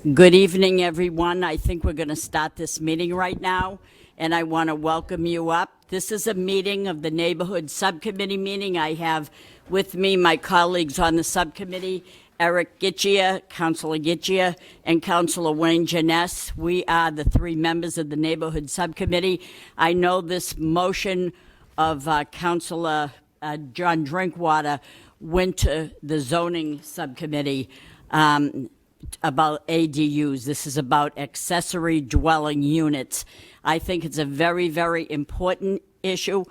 Good evening, everyone. I think we're going to start this meeting right now, and I want to welcome you up. This is a meeting of the Neighborhood Subcommittee meeting. I have with me my colleagues on the subcommittee, Eric Giccia, Councilor Giccia, and Councilor Wayne Janess. We are the three members of the Neighborhood Subcommittee. I know this motion of Councilor John Drinkwater went to the Zoning Subcommittee about ADUs. This is about accessory dwelling units. I think it's a very, very important issue.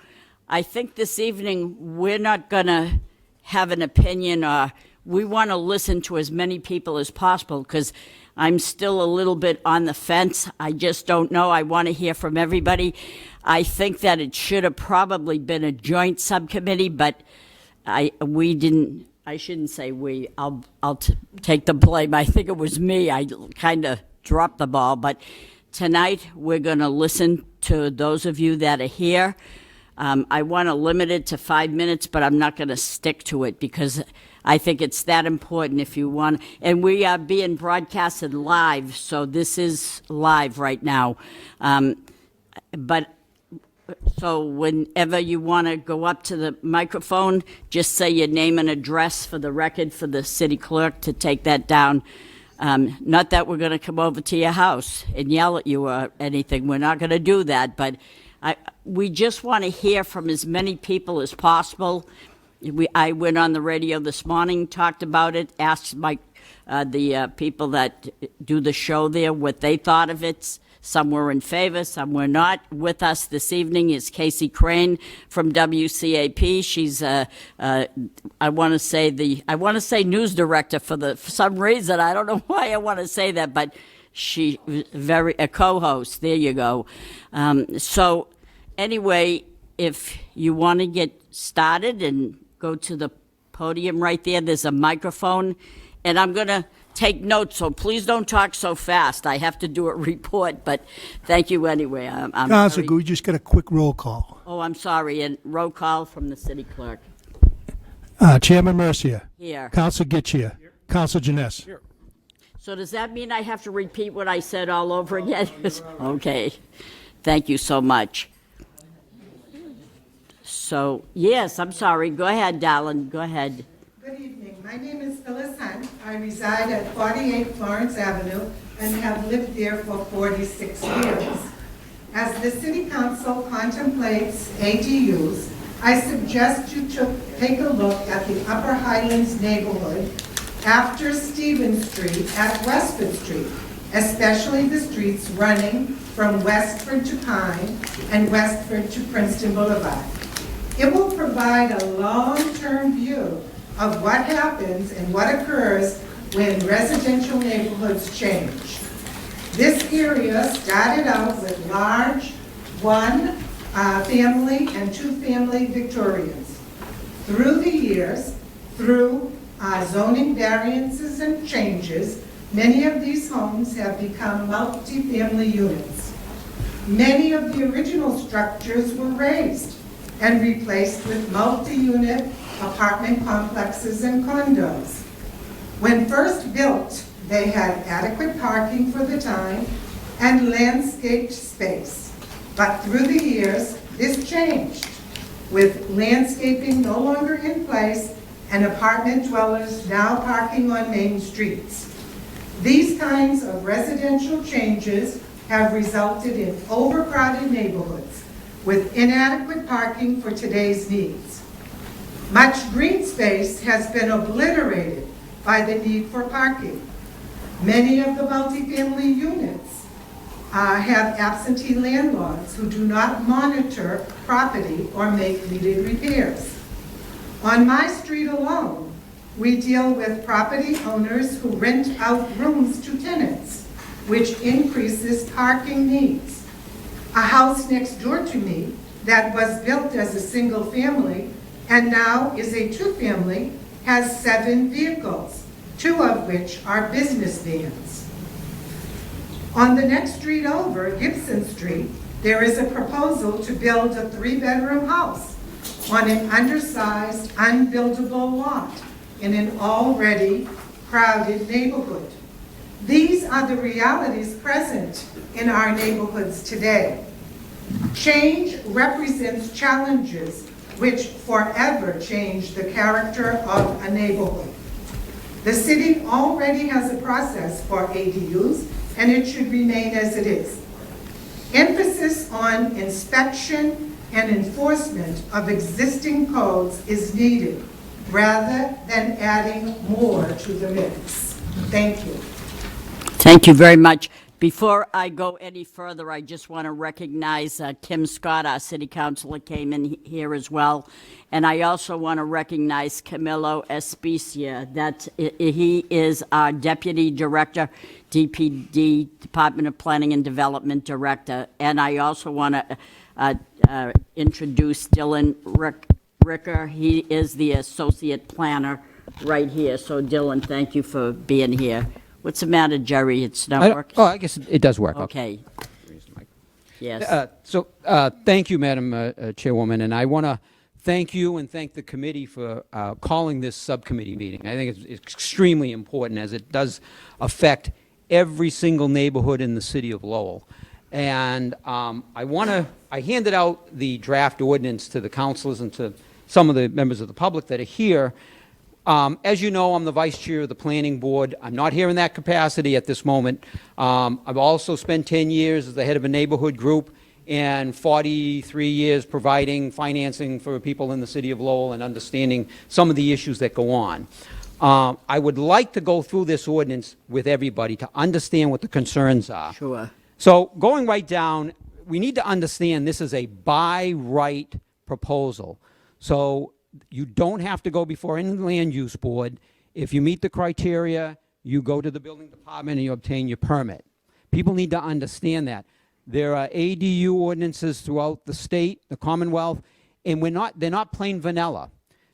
I think this evening we're not going to have an opinion, or we want to listen to as many people as possible, because I'm still a little bit on the fence. I just don't know. I want to hear from everybody. I think that it should have probably been a joint subcommittee, but we didn't. I shouldn't say we. I'll take the blame. I think it was me. I kind of dropped the ball. But tonight we're going to listen to those of you that are here. I want to limit it to 5 minutes, but I'm not going to stick to it because I think it's that important if you want. And we are being broadcasted live, so this is live right now. So whenever you want to go up to the microphone, just say your name and address for the record for the city clerk to take that down. Not that we're going to come over to your house and yell at you or anything. We're not going to do that, but we just want to hear from as many people as possible. I went on the radio this morning, talked about it, asked the people that do the show there what they thought of it. Some were in favor, some were not. With us this evening is Casey Crane from WCAP. She's I want to say news director for some reason. I don't know why I want to say that, but she a co-host. There you go. So anyway, if you want to get started and go to the podium right there, there's a microphone, and I'm going to take notes, so please don't talk so fast. I have to do a report, but thank you anyway. Councilor, we just got a quick roll call. Oh, I'm sorry, and roll call from the city clerk. Chairman Mercia. Here. Councilor Giccia. Here. Councilor Janess. Here. So does that mean I have to repeat what I said all over again? Okay. Thank you so much. So, yes, I'm sorry. Go ahead, Dallin. Go ahead. Good evening. My name is Phyllis Hunt. I reside at 48 Florence Avenue and have lived there for 46 years. As the City Council contemplates ADUs, I suggest you take a look at the Upper Highlands neighborhood after Stevens Street at Westford Street, especially the streets running from Westford to Pine and Westford to Princeton Boulevard. It will provide a long-term view of what happens and what occurs when residential neighborhoods change. This area started out with large one-family and two-family Victorians. Through the years, through zoning variances and changes, many of these homes have become multi-family units. Many of the original structures were raised and replaced with multi-unit apartment complexes and condos. When first built, they had adequate parking for the time and landscaped space. But through the years, this changed, with landscaping no longer in place and apartment dwellers now parking on main streets. These kinds of residential changes have resulted in overcrowded neighborhoods with inadequate parking for today's needs. Much green space has been obliterated by the need for parking. Many of the multifamily units have absentee landlords who do not monitor property or make needed repairs. On my street alone, we deal with property owners who rent out rooms to tenants, which increases parking needs. A house next door to me that was built as a single family and now is a two-family has 7 vehicles, 2 of which are business vans. On the next street over, Gibson Street, there is a proposal to build a 3-bedroom house on an undersized, unbuildable lot in an already crowded neighborhood. These are the realities present in our neighborhoods today. Change represents challenges which forever change the character of a neighborhood. The city already has a process for ADUs, and it should remain as it is. Emphasis on inspection and enforcement of existing codes is needed rather than adding more to the mix. Thank you. Thank you very much. Before I go any further, I just want to recognize Kim Scott, our city councilor, came in here as well. And I also want to recognize Camilo Espicia, that he is our Deputy Director, DPD, Department of Planning and Development Director. And I also want to introduce Dylan Ricker. He is the Associate Planner right here. So Dylan, thank you for being here. What's the matter, Jerry? It's not working? Oh, I guess it does work. Okay. Yes. Thank you, Madam Chairwoman, and I want to thank you and thank the committee for calling this subcommittee meeting. I think it's extremely important, as it does affect every single neighborhood in the city of Lowell. And I handed out the draft ordinance to the councilors and to some of the members of the public that are here. As you know, I'm the vice chair of the planning board. I'm not here in that capacity at this moment. I've also spent 10 years as the head of a neighborhood group and 43 years providing financing for people in the city of Lowell and understanding some of the issues that go on. I would like to go through this ordinance with everybody to understand what the concerns are. Sure. So going right down, we need to understand this is a by right proposal. So you don't have to go before any land use board. If you meet the criteria, you go to the building department and you obtain your permit. People need to understand that. There are ADU ordinances throughout the state, the Commonwealth, and they're not plain vanilla.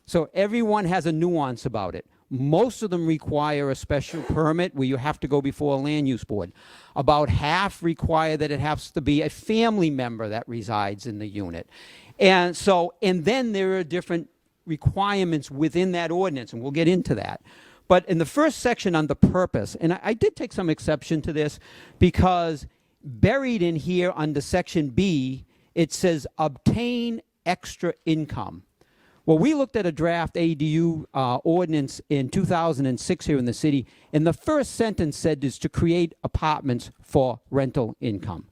So everyone has a nuance about it. Most of them require a special permit where you have to go before a land use board. About half require that it has to be a family member that resides in the unit. And then there are different requirements within that ordinance, and we'll get into that. But in the first section under purpose, and I did take some exception to this because buried in here under section B, it says obtain extra income. Well, we looked at a draft ADU ordinance in 2006 here in the city, and the first sentence said is to create apartments for rental income.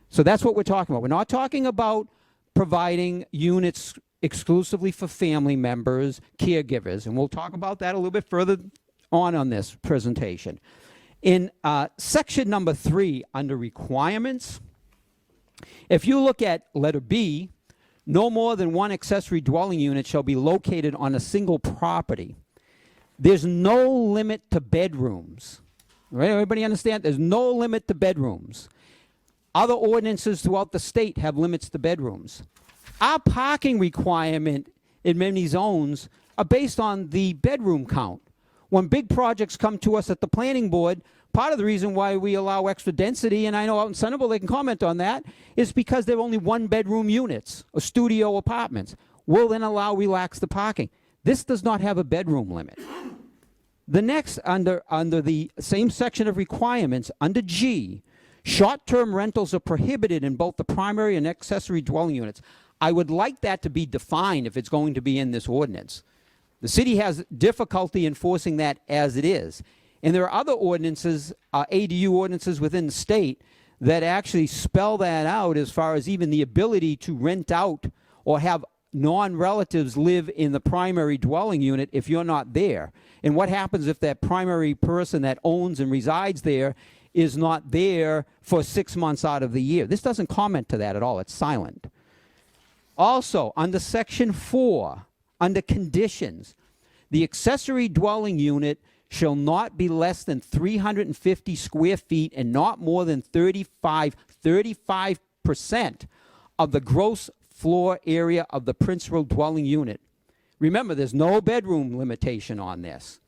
So that's what we're talking about. We're not talking about providing units exclusively for family members, caregivers, and we'll talk about that a little bit further on this presentation. In section number 3, under requirements, if you look at letter B, no more than one accessory dwelling unit shall be located on a single property. There's no limit to bedrooms. Right? Everybody understand? There's no limit to bedrooms. Other ordinances throughout the state have limits to bedrooms. Our parking requirement in many zones are based on the bedroom count. When big projects come to us at the planning board, part of the reason why we allow extra density, and I know out in Centerville they can comment on that, is because they're only one-bedroom units or studio apartments. We'll then relax the parking. This does not have a bedroom limit. The next, under the same section of requirements, under G, short-term rentals are prohibited in both the primary and accessory dwelling units. I would like that to be defined if it's going to be in this ordinance. The city has difficulty enforcing that as it is. And there are other ordinances, ADU ordinances within the state, that actually spell that out as far as even the ability to rent out or have non-relatives live in the primary dwelling unit if you're not there. And what happens if that primary person that owns and resides there is not there for 6 months out of the year? This doesn't comment to that at all. It's silent. Also, under section 4, under conditions, the accessory dwelling unit shall not be less than 350 square feet and not more than 35% of the gross floor area of the principal dwelling unit. Remember, there's no bedroom limitation on this.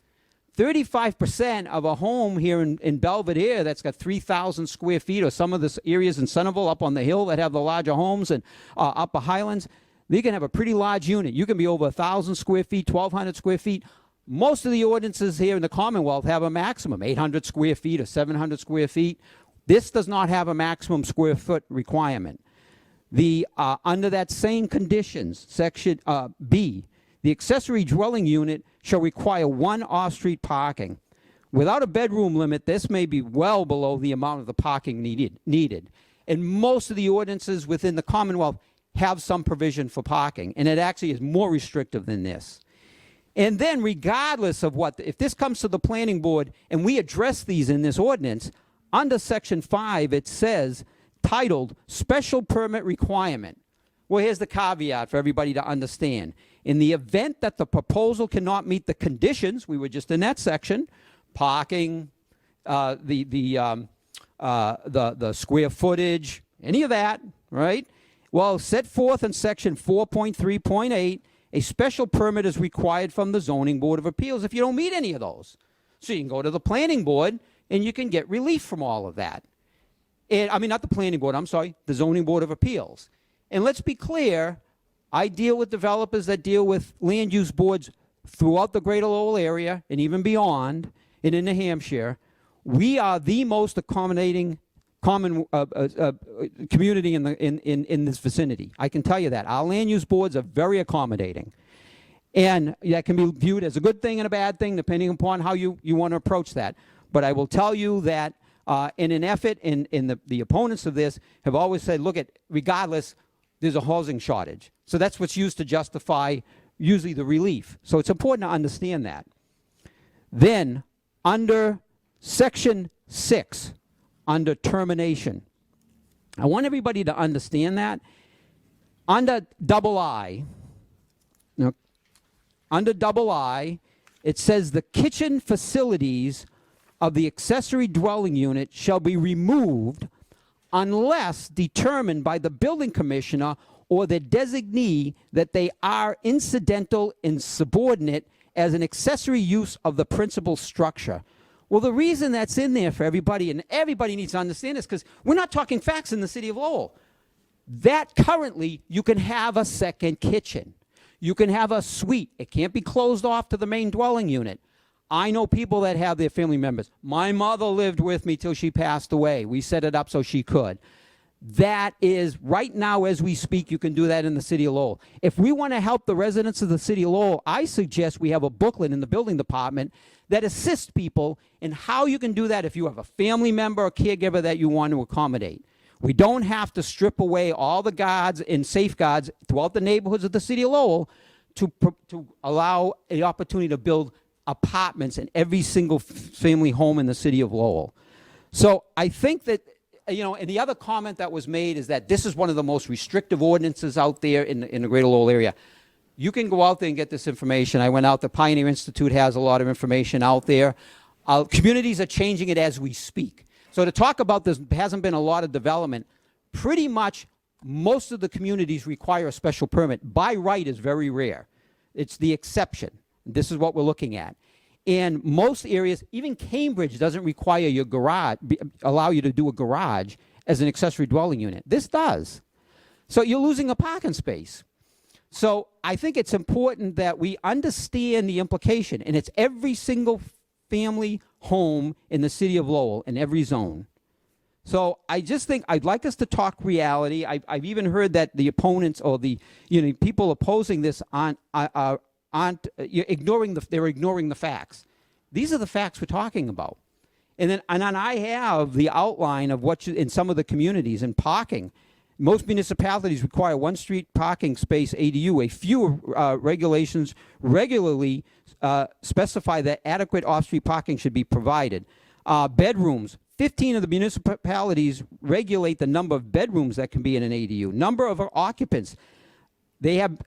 35% of a home here in Belvedere that's got 3,000 square feet, or some of the areas in Centerville up on the hill that have the larger homes, and Upper Highlands, they can have a pretty large unit. You can be over 1,000 square feet, 1,200 square feet. Most of the ordinances here in the Commonwealth have a maximum, 800 square feet or 700 square feet. This does not have a maximum square foot requirement. Under that same conditions, section B, the accessory dwelling unit shall require 1 off-street parking. Without a bedroom limit, this may be well below the amount of the parking needed. And most of the ordinances within the Commonwealth have some provision for parking, and it actually is more restrictive than this. And then regardless of if this comes to the planning board and we address these in this ordinance, under section 5 it says, titled Special Permit Requirement. Well, here's the caveat for everybody to understand. In the event that the proposal cannot meet the conditions, we were just in that section, parking, the square footage, any of that, right? Well, set forth in section 4.3.8, a special permit is required from the Zoning Board of Appeals if you don't meet any of those. So you can go to the planning board and you can get relief from all of that. And, I mean, not the planning board, I'm sorry, the Zoning Board of Appeals. And let's be clear, I deal with developers that deal with land use boards throughout the greater Lowell area and even beyond, and in New Hampshire. We are the most accommodating community in this vicinity. I can tell you that. Our land use boards are very accommodating. And that can be viewed as a good thing and a bad thing, depending upon how you want to approach that. But I will tell you that in an effort, the opponents of this have always said, look, regardless, there's a housing shortage. So that's what's used to justify usually the relief. So it's important to understand that. Then, under section 6, under termination, I want everybody to understand that. Under double I, it says the kitchen facilities of the accessory dwelling unit shall be removed unless determined by the building commissioner or the designee that they are incidental and subordinate as an accessory use of the principal structure. Well, the reason that's in there for everybody, and everybody needs to understand this, because we're not talking facts in the city of Lowell. That currently, you can have a second kitchen. You can have a suite. It can't be closed off to the main dwelling unit. I know people that have their family members. My mother lived with me till she passed away. We set it up so she could. That is, right now as we speak, you can do that in the city of Lowell. If we want to help the residents of the city of Lowell, I suggest we have a booklet in the building department that assists people in how you can do that if you have a family member or caregiver that you want to accommodate. We don't have to strip away all the guards and safeguards throughout the neighborhoods of the city of Lowell to allow an opportunity to build apartments in every single family home in the city of Lowell. So I think that, and the other comment that was made is that this is one of the most restrictive ordinances out there in the greater Lowell area. You can go out there and get this information. I went out, the Pioneer Institute has a lot of information out there. Communities are changing it as we speak. So to talk about this, hasn't been a lot of development. Pretty much most of the communities require a special permit. By right is very rare. It's the exception. This is what we're looking at. In most areas, even Cambridge doesn't require your garage, allow you to do a garage as an accessory dwelling unit. This does. So you're losing a parking space. So I think it's important that we understand the implication, and it's every single family home in the city of Lowell in every zone. So I just think I'd like us to talk reality. I've even heard that the opponents or the people opposing this aren't ignoring the facts. These are the facts we're talking about. And then I have the outline of what in some of the communities and parking. Most municipalities require one street parking space ADU. A few regulations regularly specify that adequate off-street parking should be provided. Bedrooms. 15 of the municipalities regulate the number of bedrooms that can be in an ADU. Number of occupants. They have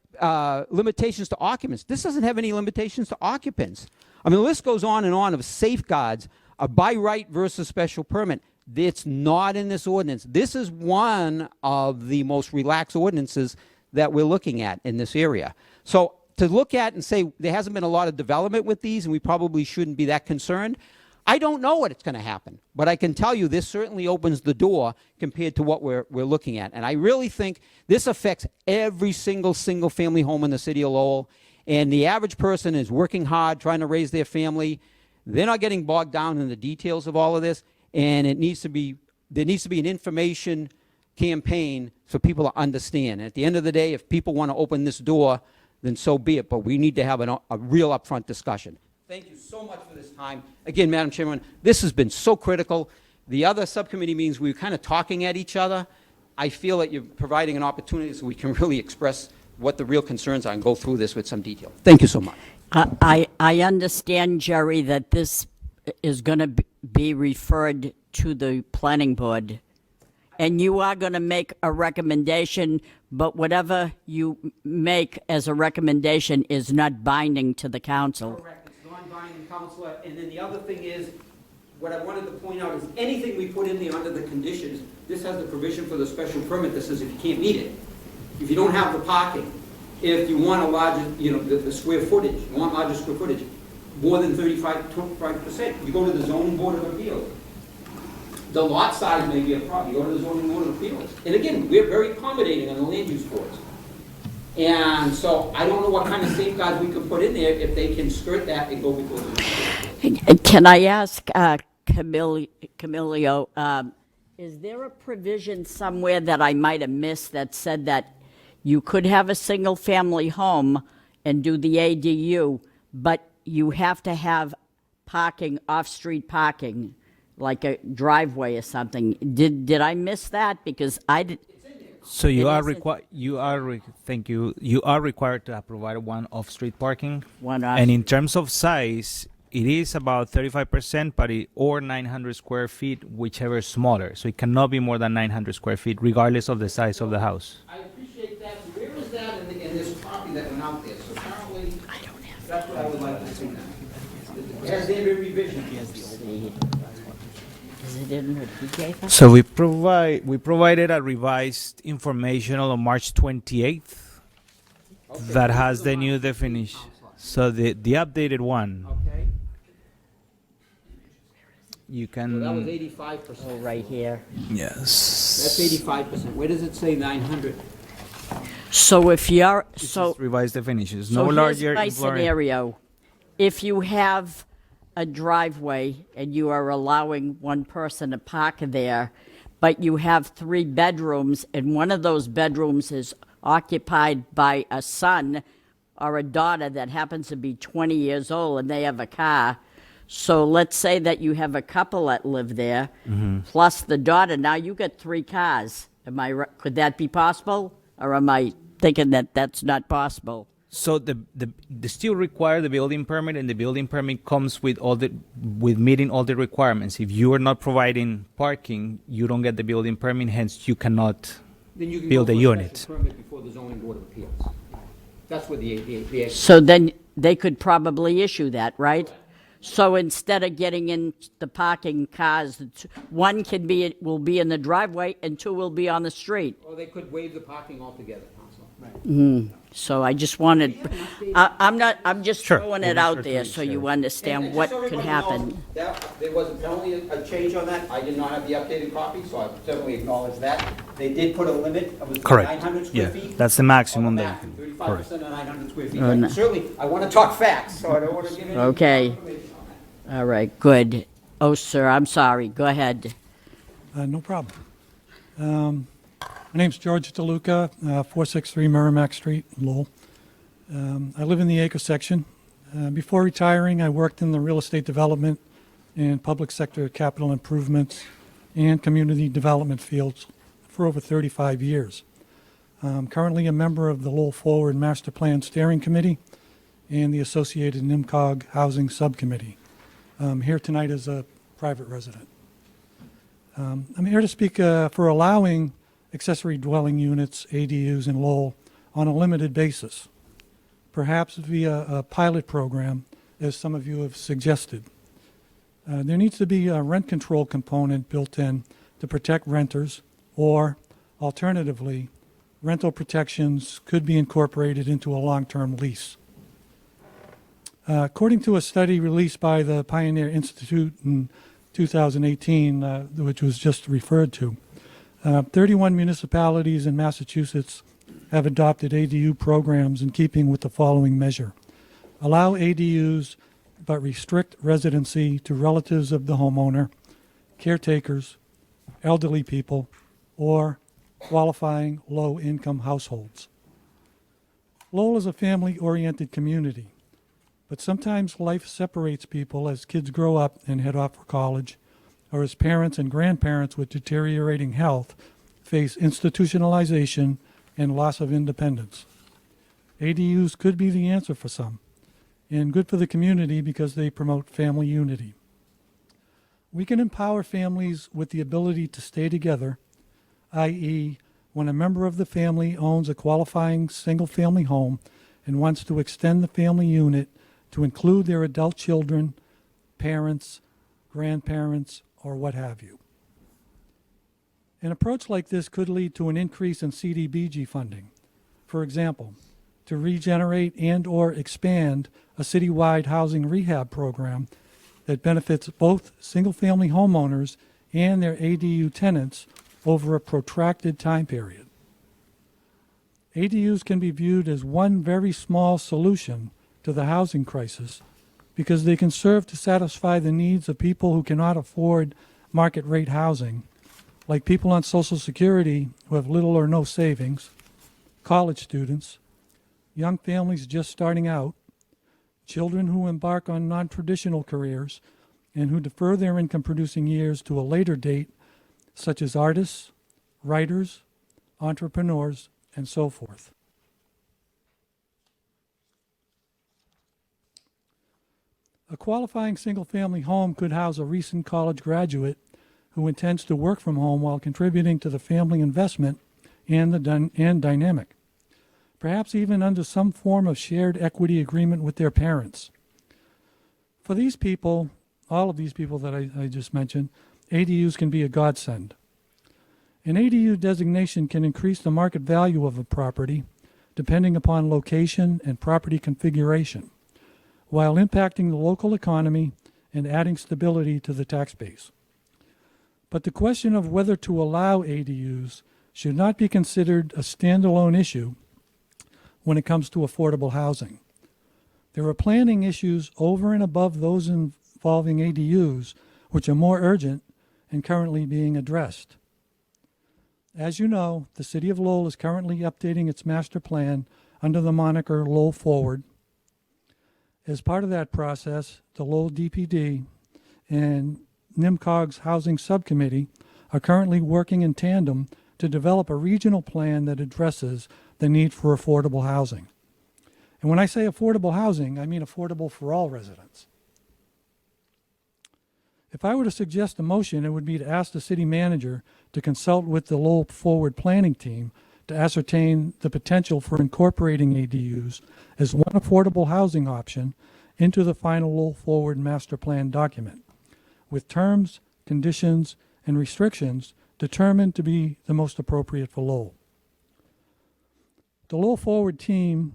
limitations to occupants. This doesn't have any limitations to occupants. I mean, the list goes on and on of safeguards, a by right versus special permit. It's not in this ordinance. This is one of the most relaxed ordinances that we're looking at in this area. So to look at and say there hasn't been a lot of development with these and we probably shouldn't be that concerned, I don't know what's going to happen. But I can tell you this certainly opens the door compared to what we're looking at. And I really think this affects every single family home in the city of Lowell. And the average person is working hard, trying to raise their family. They're not getting bogged down in the details of all of this, and there needs to be an information campaign for people to understand. At the end of the day, if people want to open this door, then so be it, but we need to have a real upfront discussion. Thank you so much for this time. Again, Madam Chairman, this has been so critical. The other subcommittee meetings, we were kind of talking at each other. I feel that you're providing an opportunity so we can really express what the real concerns are and go through this with some detail. Thank you so much. I understand, Jerry, that this is going to be referred to the planning board, and you are going to make a recommendation, but whatever you make as a recommendation is not binding to the council. Correct. It's non-binding, Counselor. And then the other thing is, what I wanted to point out is anything we put in there under the conditions, this has the provision for the special permit that says if you can't meet it, if you don't have the parking, if you want a larger, the square footage, you want larger square footage, more than 25%, you go to the zoning board of appeals. The lot size may be a problem, you go to the zoning board of appeals. And again, we're very accommodating on the land use boards. And so I don't know what kind of safeguards we could put in there if they can skirt that and go before the. Can I ask Camilio, is there a provision somewhere that I might have missed that said that you could have a single-family home and do the ADU, but you have to have parking, off-street parking, like a driveway or something? Did I miss that? Because I did. So you It are isn't- required. Thank you. You are required to provide one off-street parking. One off- And in terms of size, it is about 35%, or 900 square feet, whichever is smaller. So it cannot be more than 900 square feet, regardless of the size of the house. I appreciate that. Where is that in this copy that went out there? So apparently, that's what I would like to see now. Has there been revision? Is it in what he gave us? So we provided a revised informational on March 28th that has the new definition. So the updated one, Okay. you So that was can 85%. Oh, right here. yes. That's 85%. Where does it say 900? So if you're, It's so, just revised definitions. so No here's larger my employer. scenario. If you have a driveway and you are allowing one person to park there, but you have 3 bedrooms and one of those bedrooms is occupied by a son or a daughter that happens to be 20 years old and they have a car. So let's say that you have a couple that live there, plus the daughter. Now you got 3 cars. Could that be possible? Or am I thinking that that's not possible? So they still require the building permit, and the building permit comes with meeting all the requirements. If you are not providing parking, you don't get the building permit. Hence, you cannot Then you can build go a for unit. special permit before the zoning board of appeals. That's what the So then they could probably issue that, right? So instead of getting in the parking cars, one will be in the driveway and 2 will be on the street. or they could waive the parking altogether, Counselor. So I just wanted, I'm just Sure. throwing We'll it out certainly there so you share. understand And what just so could everybody knows, happen. There was apparently a change on that. I did not have the updated copy, so I certainly acknowledge that. They did put a limit. It was Correct. 900 square Yeah, feet. that's the maximum that you can. 35% of 900 square feet. Oh, no. Certainly, I want to talk facts, so I don't want to give any Okay. information on that. All right, good. Oh, sir, I'm sorry. Go ahead. No problem. My name's George DeLuca, 463 Merrimack Street, Lowell. I live in the Acre section. Before retiring, I worked in the real estate development and public sector capital improvements and community development fields for over 35 years. I'm currently a member of the Lowell Forward Master Plan Steering Committee and the associated NIMCOG Housing Subcommittee. I'm here tonight as a private resident. I'm here to speak for allowing accessory dwelling units, ADUs, in Lowell on a limited basis, perhaps via a pilot program, as some of you have suggested. There needs to be a rent control component built in to protect renters, or alternatively, rental protections could be incorporated into a long-term lease. According to a study released by the Pioneer Institute in 2018, which was just referred to, 31 municipalities in Massachusetts have adopted ADU programs in keeping with the following measure. allow ADUs but restrict residency to relatives of the homeowner, caretakers, elderly people, or qualifying low-income households. Lowell is a family-oriented community, but sometimes life separates people as kids grow up and head off for college, or as parents and grandparents with deteriorating health face institutionalization and loss of independence. ADUs could be the answer for some, and good for the community because they promote family unity. We can empower families with the ability to stay together, i.e., when a member of the family owns a qualifying single-family home and wants to extend the family unit to include their adult children, parents, grandparents, or what have you. An approach like this could lead to an increase in CDBG funding. For example, to regenerate and or expand a citywide housing rehab program that benefits both single-family homeowners and their ADU tenants over a protracted time period. ADUs can be viewed as one very small solution to the housing crisis because they can serve to satisfy the needs of people who cannot afford market rate housing, like people on Social Security who have little or no savings, college students, young families just starting out, children who embark on non-traditional careers and who defer their income-producing years to a later date, such as artists, writers, entrepreneurs, and so forth. A qualifying single-family home could house a recent college graduate who intends to work from home while contributing to the family investment and dynamic, perhaps even under some form of shared equity agreement with their parents. For these people, all of these people that I just mentioned, ADUs can be a godsend. An ADU designation can increase the market value of a property depending upon location and property configuration, while impacting the local economy and adding stability to the tax base. But the question of whether to allow ADUs should not be considered a standalone issue when it comes to affordable housing. There are planning issues over and above those involving ADUs which are more urgent and currently being addressed. As you know, the City of Lowell is currently updating its master plan under the moniker Lowell Forward. As part of that process, the Lowell DPD and NIMCOG's Housing Subcommittee are currently working in tandem to develop a regional plan that addresses the need for affordable housing. And when I say affordable housing, I mean affordable for all residents. If I were to suggest a motion, it would be to ask the city manager to consult with the Lowell Forward planning team to ascertain the potential for incorporating ADUs as one affordable housing option into the final Lowell Forward master plan document, with terms, conditions, and restrictions determined to be the most appropriate for Lowell. The Lowell Forward team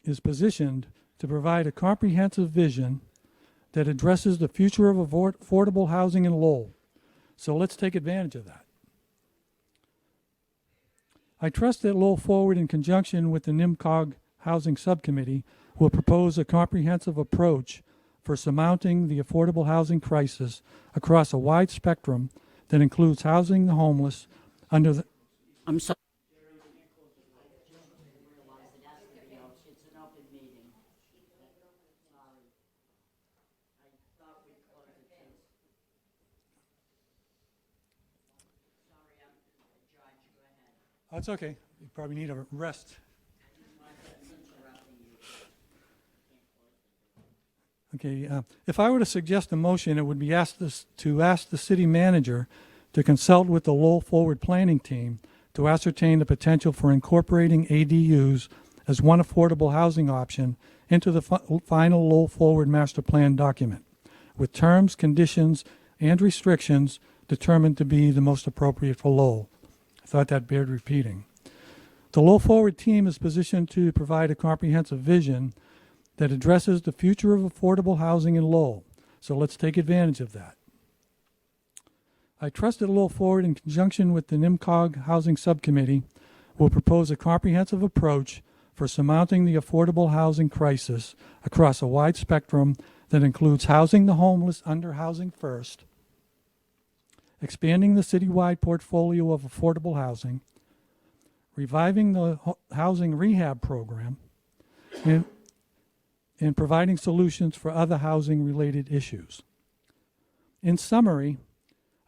is positioned to provide a comprehensive vision that addresses the future of affordable housing in Lowell. So let's take advantage of that. I trust that Lowell Forward, in conjunction with the NIMCOG Housing Subcommittee, will propose a comprehensive approach for surmounting the affordable housing crisis across a wide spectrum that includes housing the homeless under the... I'm sorry. Oh, it's okay. You probably need a rest. Okay, if I were to suggest a motion, it would be to ask the city manager to consult with the Lowell Forward planning team to ascertain the potential for incorporating ADUs as one affordable housing option into the final Lowell Forward master plan document, with terms, conditions, and restrictions determined to be the most appropriate for Lowell. I thought that bared repeating. The Lowell Forward team is positioned to provide a comprehensive vision that addresses the future of affordable housing in Lowell. So let's take advantage of that. I trust that Lowell Forward, in conjunction with the NIMCOG Housing Subcommittee, will propose a comprehensive approach for surmounting the affordable housing crisis across a wide spectrum that includes housing the homeless under Housing First, expanding the citywide portfolio of affordable housing, reviving the housing rehab program, and providing solutions for other housing-related issues. In summary,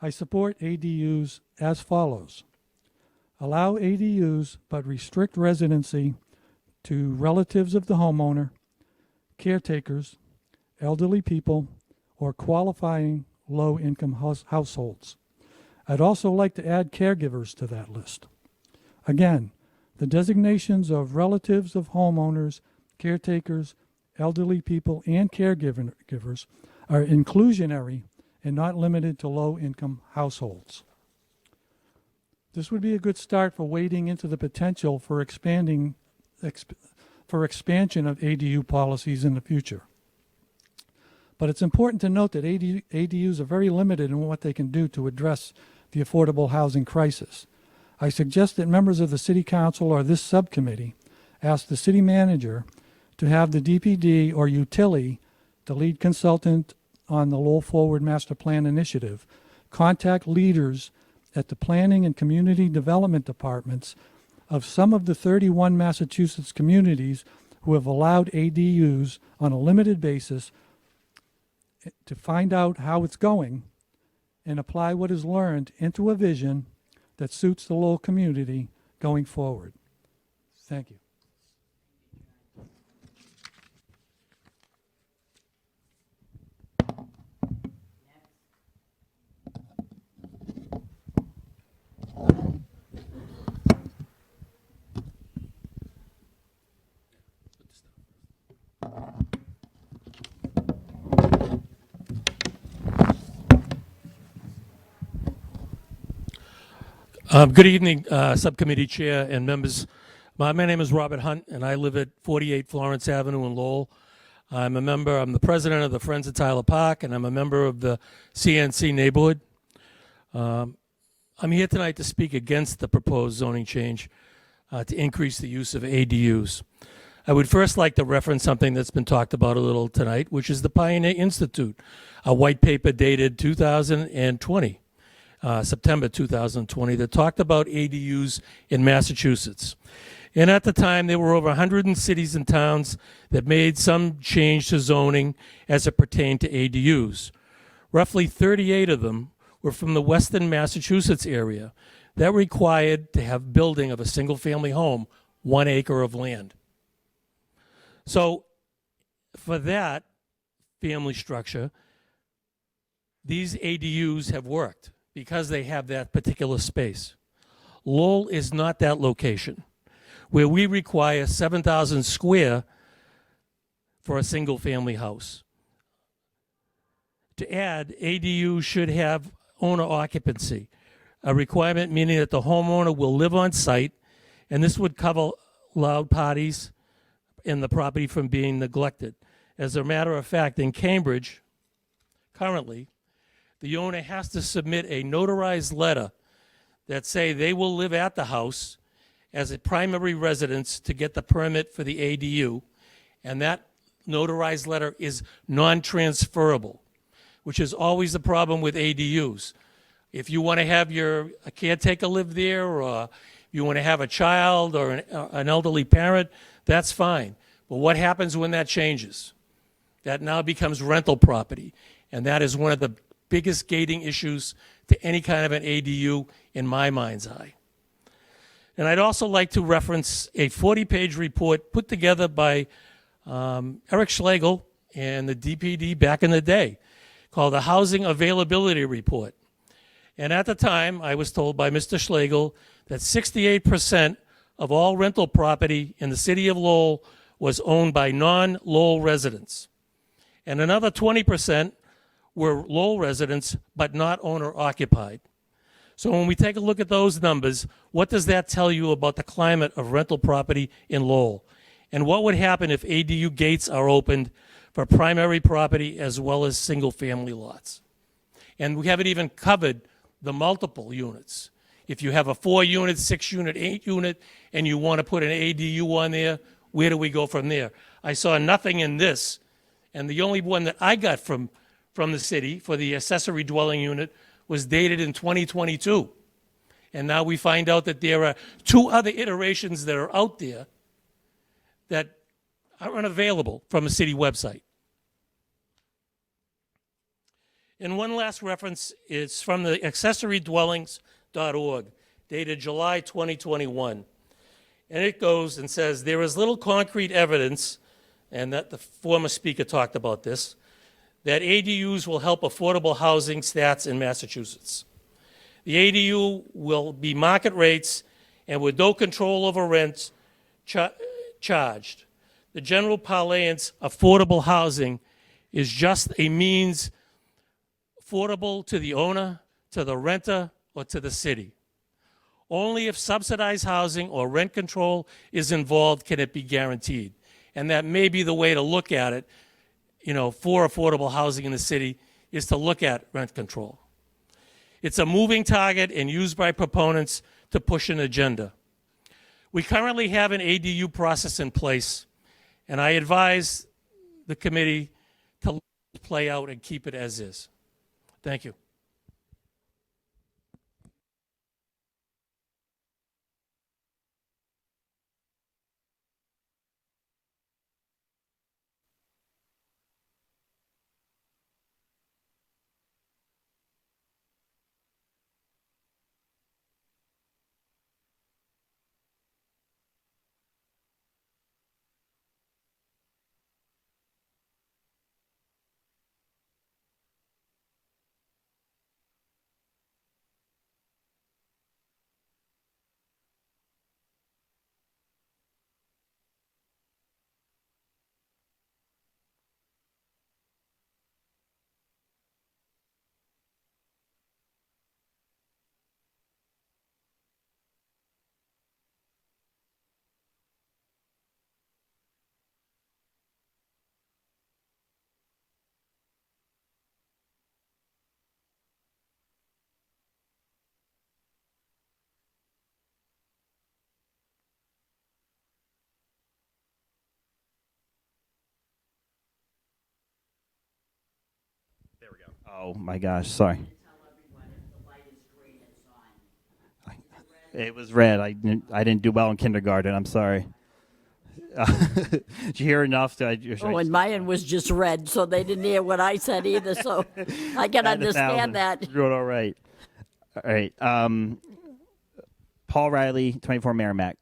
I support ADUs as follows. Allow ADUs, but restrict residency to relatives of the homeowner, caretakers, elderly people, or qualifying low-income households. I'd also like to add caregivers to that list. Again, the designations of relatives of homeowners, caretakers, elderly people, and caregivers are inclusionary and not limited to low-income households. This would be a good start for wading into the potential for expansion of ADU policies in the future. But it's important to note that ADUs are very limited in what they can do to address the affordable housing crisis. I suggest that members of the City Council or this subcommittee ask the city manager to have the DPD or utility, the lead consultant on the Lowell Forward Master Plan Initiative, contact leaders at the planning and community development departments of some of the 31 Massachusetts communities who have allowed ADUs on a limited basis to find out how it's going and apply what is learned into a vision that suits the Lowell community going forward. Thank you. Good evening, Subcommittee Chair and members. My name is Robert Hunt, and I live at 48 Florence Avenue in Lowell. I'm the president of the Friends of Tyler Park, and I'm a member of the CNC neighborhood. I'm here tonight to speak against the proposed zoning change to increase the use of ADUs. I would first like to reference something that's been talked about a little tonight, which is the Pioneer Institute, a white paper dated 2020. September 2020, that talked about ADUs in Massachusetts. And at the time, there were over 100 cities and towns that made some change to zoning as it pertained to ADUs. Roughly 38 of them were from the Western Massachusetts area that required to have building of a single-family home, 1 acre of land. So for that family structure, these ADUs have worked, because they have that particular space. Lowell is not that location, where we require 7,000 square for a single-family house. To add, ADU should have owner occupancy, a requirement meaning that the homeowner will live on site, and this would cover loud parties and the property from being neglected. As a matter of fact, in Cambridge, currently, the owner has to submit a notarized letter that say they will live at the house as a primary residence to get the permit for the ADU, and that notarized letter is non-transferable, which is always the problem with ADUs. If you want to have a caretaker live there, or you want to have a child or an elderly parent, that's fine. But what happens when that changes? That now becomes rental property, and that is one of the biggest gating issues to any kind of an ADU in my mind's eye. And I'd also like to reference a 40-page report put together by Eric Schlegel and the DPD back in the day called the Housing Availability Report. And at the time, I was told by Mr. Schlegel that 68% of all rental property in the city of Lowell was owned by non-Lowell residents. And another 20% were Lowell residents, but not owner-occupied. So when we take a look at those numbers, what does that tell you about the climate of rental property in Lowell? And what would happen if ADU gates are opened for primary property as well as single-family lots? And we haven't even covered the multiple units. If you have a 4-unit, 6-unit, 8-unit, and you want to put an ADU on there, Where do we go from there? I saw nothing in this, and the only one that I got from the city for the accessory dwelling unit was dated in 2022. And now we find out that there are 2 other iterations that are out there that are unavailable from a city website. And one last reference is from the accessorydwellings.org, dated July 2021. And it goes and says, there is little concrete evidence, and that the former speaker talked about this, that ADUs will help affordable housing stats in Massachusetts. The ADU will be market rates and with no control over rents charged. The general parlance, affordable housing, is just a means affordable to the owner, to the renter, or to the city. Only if subsidized housing or rent control is involved can it be guaranteed. And that may be the way to look at it, for affordable housing in the city, is to look at rent control. It's a moving target and used by proponents to push an agenda. We currently have an ADU process in place, and I advise the committee to let it play out and keep it as is. Thank you. There we go. Oh my gosh, sorry. It was red. I didn't do well in kindergarten. I'm sorry. Did you hear enough? Oh, and mine was just red, so they didn't hear what I said either, so I can understand that. You're doing all right. All right. Paul Riley, 24 Merrimack.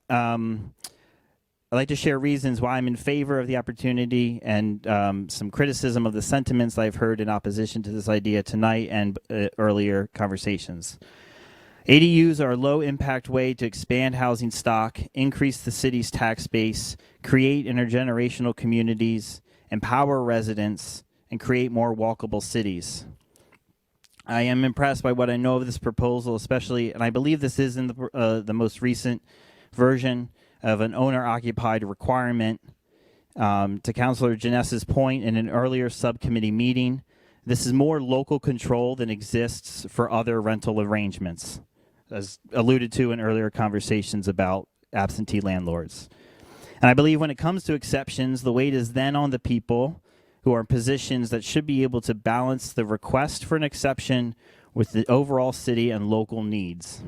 I'd like to share reasons why I'm in favor of the opportunity and some criticism of the sentiments I've heard in opposition to this idea tonight and earlier conversations. ADUs are a low-impact way to expand housing stock, increase the city's tax base, create intergenerational communities, empower residents, and create more walkable cities. I am impressed by what I know of this proposal, especially, and I believe this is in the most recent version of an owner-occupied requirement. To Councilor Janessa's point in an earlier subcommittee meeting, this is more local control than exists for other rental arrangements, as alluded to in earlier conversations about absentee landlords. And I believe when it comes to exceptions, the weight is then on the people who are in positions that should be able to balance the request for an exception with the overall city and local needs.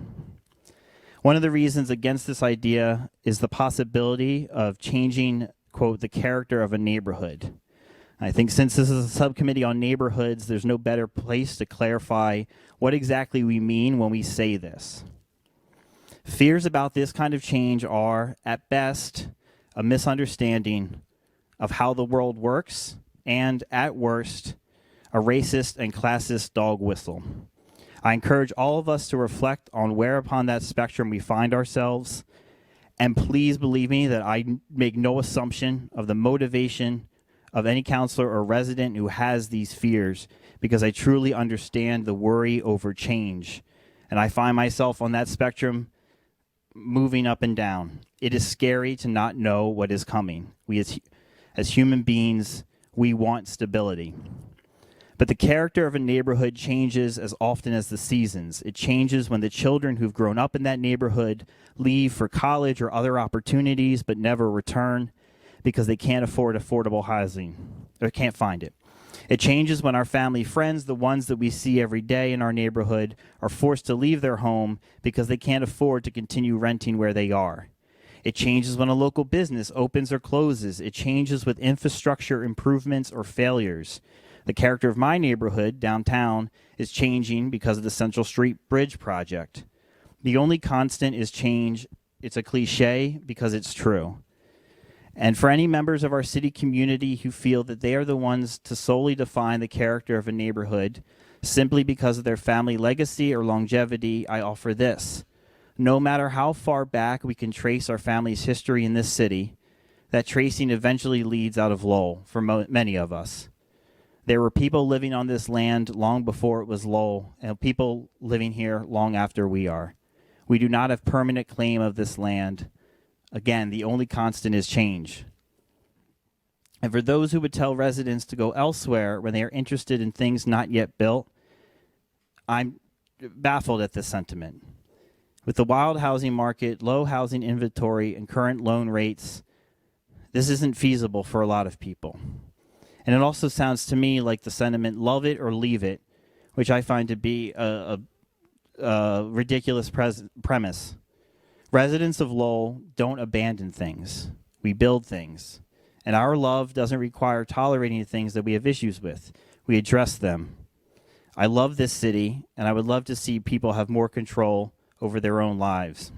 One of the reasons against this idea is the possibility of changing, quote, the character of a neighborhood. I think since this is a subcommittee on neighborhoods, there's no better place to clarify what exactly we mean when we say this. Fears about this kind of change are, at best, a misunderstanding of how the world works and, at worst, a racist and classist dog whistle. I encourage all of us to reflect on where upon that spectrum we find ourselves, and please believe me that I make no assumption of the motivation of any counselor or resident who has these fears, because I truly understand the worry over change, and I find myself on that spectrum moving up and down. It is scary to not know what is coming. We as human beings, we want stability. But the character of a neighborhood changes as often as the seasons. It changes when the children who've grown up in that neighborhood leave for college or other opportunities but never return. because they can't afford affordable housing or can't find it. It changes when our family friends, the ones that we see every day in our neighborhood, are forced to leave their home because they can't afford to continue renting where they are. It changes when a local business opens or closes. It changes with infrastructure improvements or failures. The character of my neighborhood, downtown, is changing because of the Central Street Bridge project. The only constant is change. It's a cliche because it's true. And for any members of our city community who feel that they are the ones to solely define the character of a neighborhood simply because of their family legacy or longevity, I offer this. No matter how far back we can trace our family's history in this city, that tracing eventually leads out of Lowell for many of us. There were people living on this land long before it was Lowell, and people living here long after we are. We do not have permanent claim of this land. Again, the only constant is change. And for those who would tell residents to go elsewhere when they are interested in things not yet built, I'm baffled at this sentiment. With the wild housing market, low housing inventory, and current loan rates, this isn't feasible for a lot of people. And it also sounds to me like the sentiment, love it or leave it, which I find to be a ridiculous premise. Residents of Lowell don't abandon things. We build things. And our love doesn't require tolerating things that we have issues with. We address them. I love this city, and I would love to see people have more control over their own lives.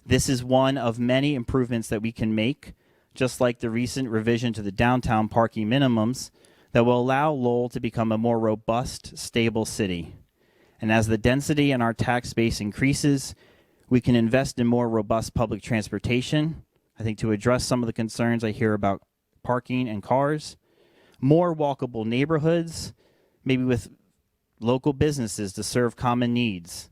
This is one of many improvements that we can make, just like the recent revision to the downtown parking minimums that will allow Lowell to become a more robust, stable city. And as the density in our tax base increases, we can invest in more robust public transportation, I think, to address some of the concerns I hear about parking and cars, more walkable neighborhoods, maybe with local businesses to serve common needs.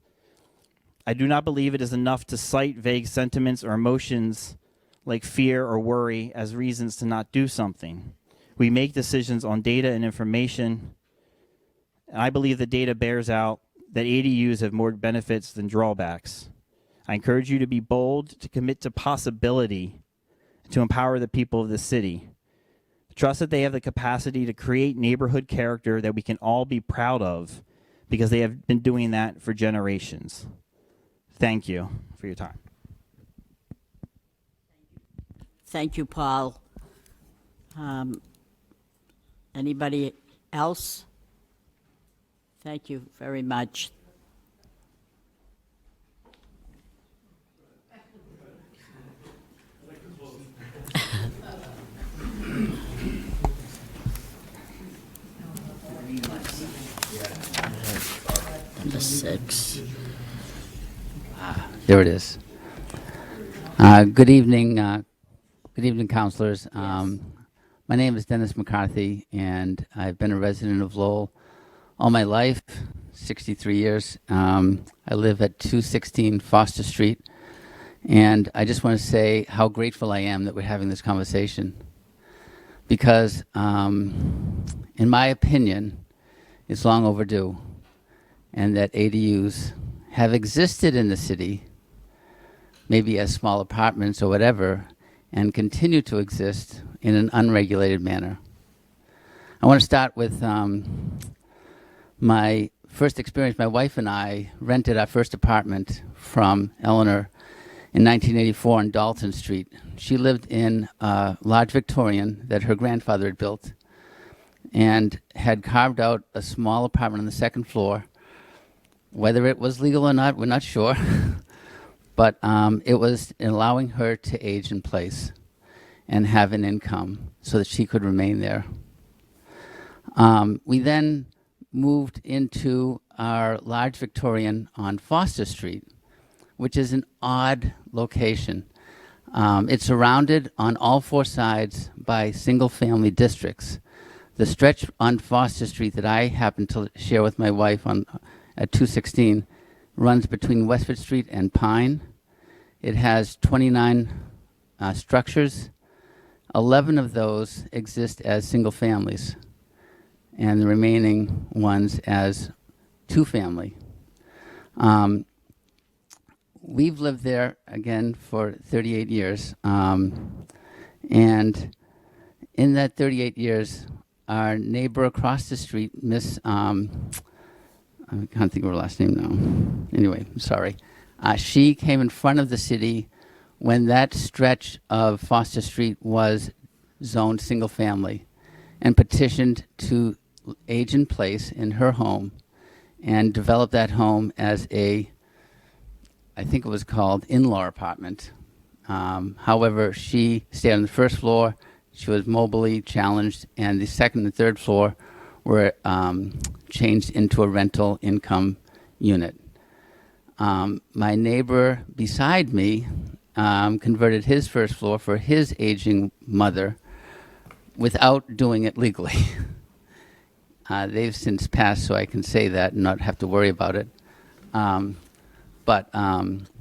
I do not believe it is enough to cite vague sentiments or emotions like fear or worry as reasons to not do something. We make decisions on data and information, and I believe the data bears out that ADUs have more benefits than drawbacks. I encourage you to be bold, to commit to possibility, to empower the people of the city. Trust that they have the capacity to create neighborhood character that we can all be proud of because they have been doing that for generations. Thank you for your time. Thank you, Paul. Anybody else? Thank you very much. Number 6. There it is. Good evening, counselors. My name is Dennis McCarthy, and I've been a resident of Lowell all my life, 63 years. I live at 216 Foster Street, and I just want to say how grateful I am that we're having this conversation, because, in my opinion, it's long overdue, and that ADUs have existed in the city, maybe as small apartments or whatever, and continue to exist in an unregulated manner. I want to start with my first experience. My wife and I rented our first apartment from Eleanor in 1984 on Dalton Street. She lived in a large Victorian that her grandfather had built and had carved out a small apartment on the second floor. Whether it was legal or not, we're not sure. But it was allowing her to age in place and have an income so that she could remain there. We then moved into our large Victorian on Foster Street, which is an odd location. It's surrounded on all 4 sides by single-family districts. The stretch on Foster Street that I happen to share with my wife at 216 runs between Westford Street and Pine. It has 29 structures. 11 of those exist as single families, and the remaining ones as 2-family. We've lived there, again, for 38 years, And in that 38 years, our neighbor across the street, Miss, I can't think of her last name now. Anyway, I'm sorry. She came in front of the city when that stretch of Foster Street was zoned single family and petitioned to age in place in her home and develop that home as a, I think it was called in-law apartment. However, she stayed on the first floor. She was mobily challenged, and the second and third floor were changed into a rental income unit. My neighbor beside me converted his first floor for his aging mother without doing it legally. They've since passed, so I can say that and not have to worry about it. But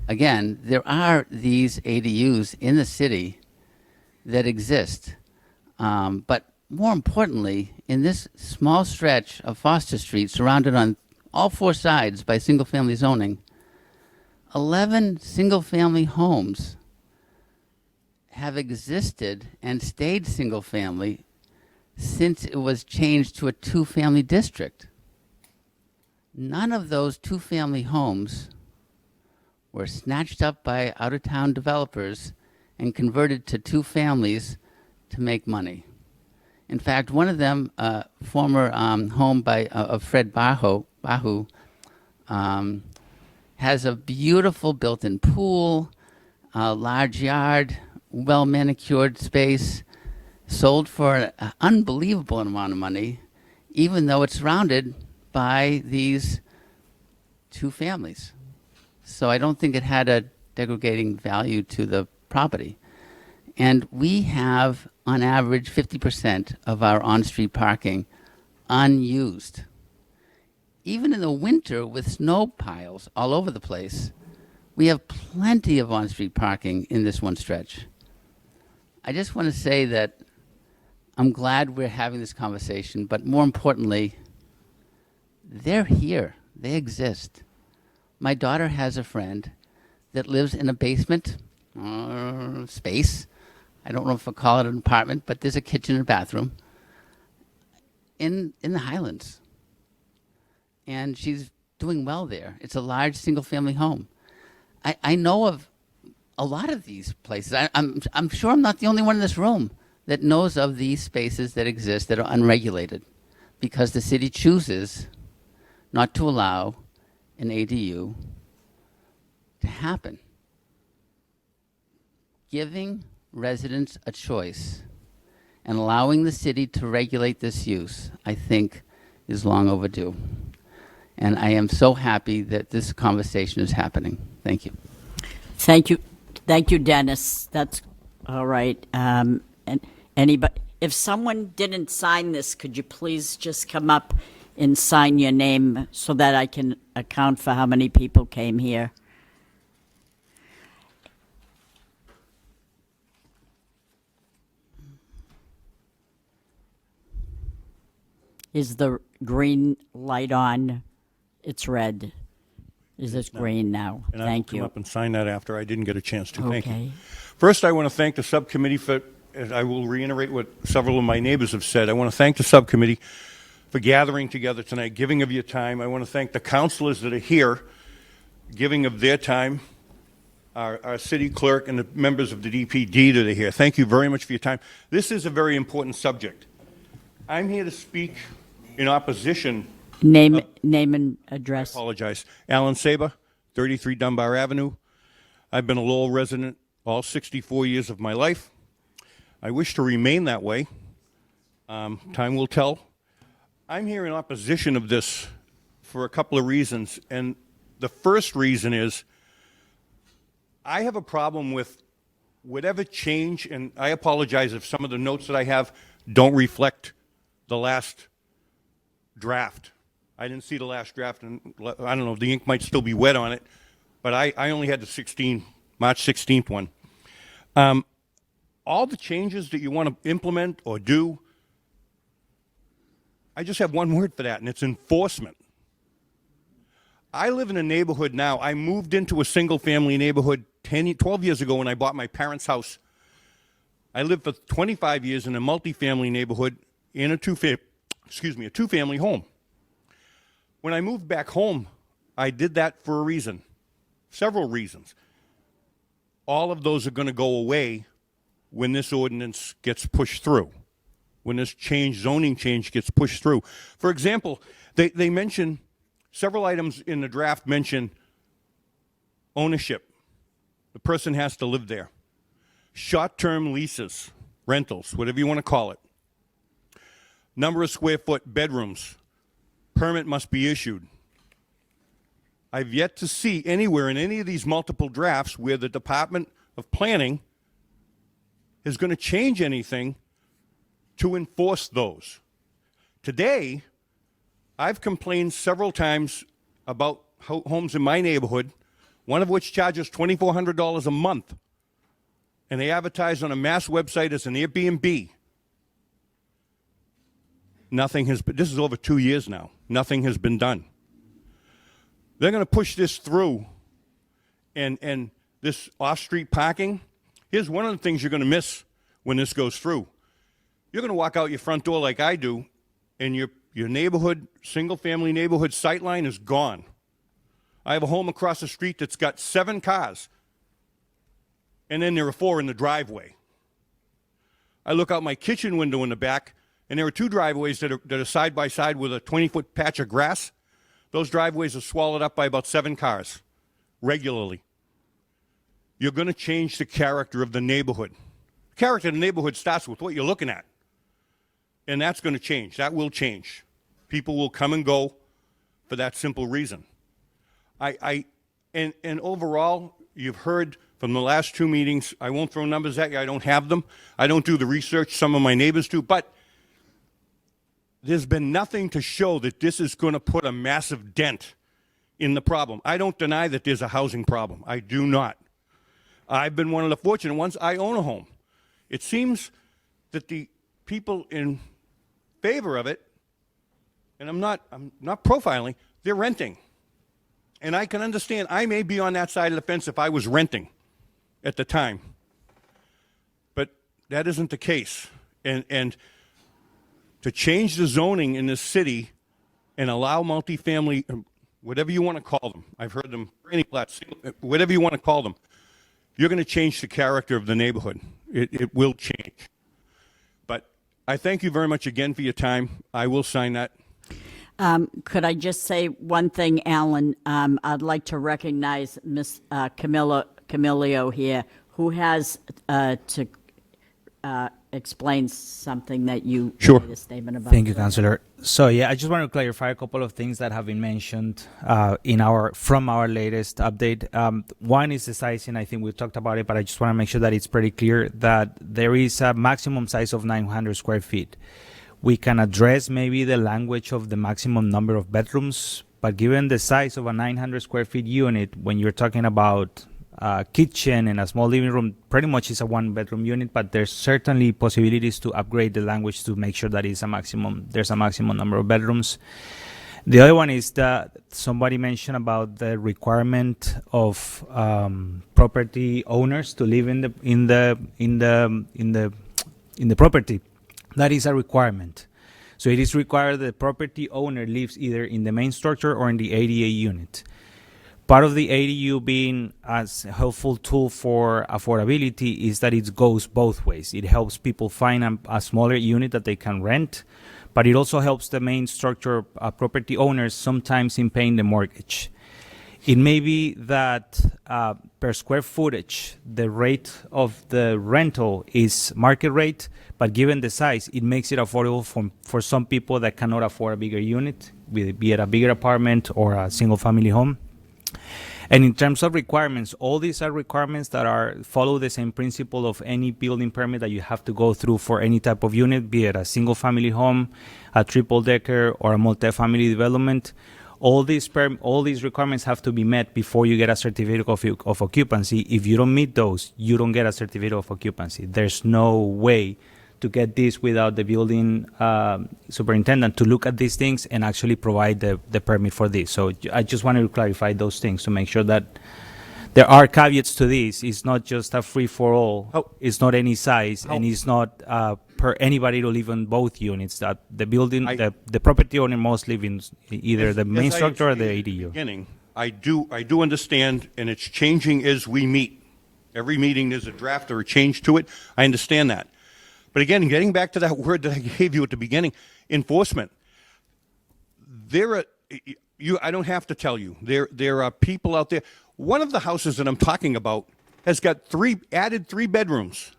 again, there are these ADUs in the city that exist. But more importantly, in this small stretch of Foster Street, surrounded on all four sides by single-family zoning, 11 single-family homes have existed and stayed single-family since it was changed to a two-family district. None of those two-family homes were snatched up by out-of-town developers and converted to two families to make money. In fact, one of them, former home of Fred Bahu, has a beautiful built-in pool, a large yard, well-manicured space, sold for an unbelievable amount of money, even though it's surrounded by these two families. So I don't think it had a degrading value to the property. And we have, on average, 50% of our on-street parking unused. Even in the winter with snow piles all over the place, we have plenty of on-street parking in this one stretch. I just want to say that I'm glad we're having this conversation, but more importantly, they're here. They exist. My daughter has a friend that lives in a basement space. I don't know if I'll call it an apartment, but there's a kitchen and bathroom in the Highlands. And she's doing well there. It's a large single-family home. I know of a lot of these places. I'm sure I'm not the only one in this room that knows of these spaces that exist that are unregulated because the city chooses not to allow an ADU to happen. Giving residents a choice and allowing the city to regulate this use, I think, is long overdue. And I am so happy that this conversation is happening. Thank you. Thank you. Thank you, Dennis. That's all right. And anybody, if someone didn't sign this, could you please just come up and sign your name so that I can account for how many people came here? Is the green light on? It's red. Is it green now? And Thank I will you. come up and sign that after. I didn't get a chance to. Thank you. Okay. First, I want to thank the subcommittee for, as I will reiterate what several of my neighbors have said, I want to thank the subcommittee for gathering together tonight, giving of your time. I want to thank the councilors that are here, giving of their time, our city clerk and the members of the DPD that are here. Thank you very much for your time. This is a very important subject. I'm here to speak in opposition. Name and address. I apologize. Alan Saber, 33 Dunbar Avenue. I've been a Lowell resident all 64 years of my life. I wish to remain that way. Time will tell. I'm here in opposition of this for a couple of reasons. And the first reason is I have a problem with whatever change, and I apologize if some of the notes that I have don't reflect the last draft. I didn't see the last draft, and I don't know, the ink might still be wet on it, but I only had the March 16th one. All the changes that you want to implement or do, I just have one word for that, and it's enforcement. I live in a neighborhood now. I moved into a single-family neighborhood 12 years ago when I bought my parents' house I lived for 25 years in a multifamily neighborhood in a two-family home. When I moved back home, I did that for a reason, several reasons. All of those are going to go away when this ordinance gets pushed through, when this zoning change gets pushed through. For example, they mention, several items in the draft mention ownership. The person has to live there. Short-term leases, rentals, whatever you want to call it. Number of square foot bedrooms. Permit must be issued. I've yet to see anywhere in any of these multiple drafts where the Department of Planning is going to change anything to enforce those. Today, I've complained several times about homes in my neighborhood, one of which charges $2,400 a month, and they advertise on a mass website as an Airbnb. Nothing has been, this is over 2 years now. Nothing has been done. They're going to push this through, and this off-street parking, here's one of the things you're going to miss when this goes through. You're going to walk out your front door like I do, and your neighborhood, single-family neighborhood sightline is gone. I have a home across the street that's got 7 cars, and then there are 4 in the driveway. I look out my kitchen window in the back, and there are 2 driveways that are side by side with a 20-foot patch of grass. Those driveways are swallowed up by about 7 cars regularly. You're going to change the character of the neighborhood. Character of the neighborhood starts with what you're looking at. And that's going to change. That will change. People will come and go for that simple reason. And overall, you've heard from the last 2 meetings, I won't throw numbers at you, I don't have them. I don't do the research, some of my neighbors do, but there's been nothing to show that this is going to put a massive dent in the problem. I don't deny that there's a housing problem. I do not. I've been one of the fortunate ones. I own a home. It seems that the people in favor of it, and I'm not profiling, they're renting. And I can understand, I may be on that side of the fence if I was renting at the time. But that isn't the case. And to change the zoning in this city and allow multifamily, whatever you want to call them, I've heard them, granny flats, whatever you want to call them, you're going to change the character of the neighborhood. It will change. But I thank you very much again for your time. I will sign that. Could I just say one thing, Alan? I'd like to recognize Ms. Camilio here, who has to explain something that you Sure. made a statement about. Thank you, Councillor. So yeah, I just want to clarify a couple of things that have been mentioned from our latest update. One is the sizing. I think we talked about it, but I just want to make sure that it's pretty clear that there is a maximum size of 900 square feet. We can address maybe the language of the maximum number of bedrooms, but given the size of a 900 square feet unit, when you're talking about a kitchen and a small living room, pretty much is a 1-bedroom unit, but there's certainly possibilities to upgrade the language to make sure that there's a maximum number of bedrooms. The other one is that somebody mentioned about the requirement of property owners to live in the property. That is a requirement. So it is required that the property owner lives either in the main structure or in the ADA unit. Part of the ADU being as a helpful tool for affordability is that it goes both ways. It helps people find a smaller unit that they can rent, but it also helps the main structure property owners sometimes in paying the mortgage. It may be that per square footage, the rate of the rental is market rate, but given the size, it makes it affordable for some people that cannot afford a bigger unit, be it a bigger apartment or a single family home. And in terms of requirements, all these are requirements that follow the same principle of any building permit that you have to go through for any type of unit, be it a single family home, a triple decker, or a multi-family development. All these requirements have to be met before you get a certificate of occupancy. If you don't meet those, you don't get a certificate of occupancy. There's no way to get this without the building superintendent to look at these things and actually provide the permit for this. So I just wanted to clarify those things to make sure that There are caveats to this. It's not just a free-for-all. How- It's not any size, and it's not per anybody to live in both units. That the building, the property owner must live in either the main As I structure or the indicated at ADU. Beginning, I do understand, and it's changing as we meet. Every meeting there's a draft or a change to it. I understand that. But again, getting back to that word that I gave you at the beginning, enforcement. I don't have to tell you. There are people out there. One of the houses that I'm talking about has got added three bedrooms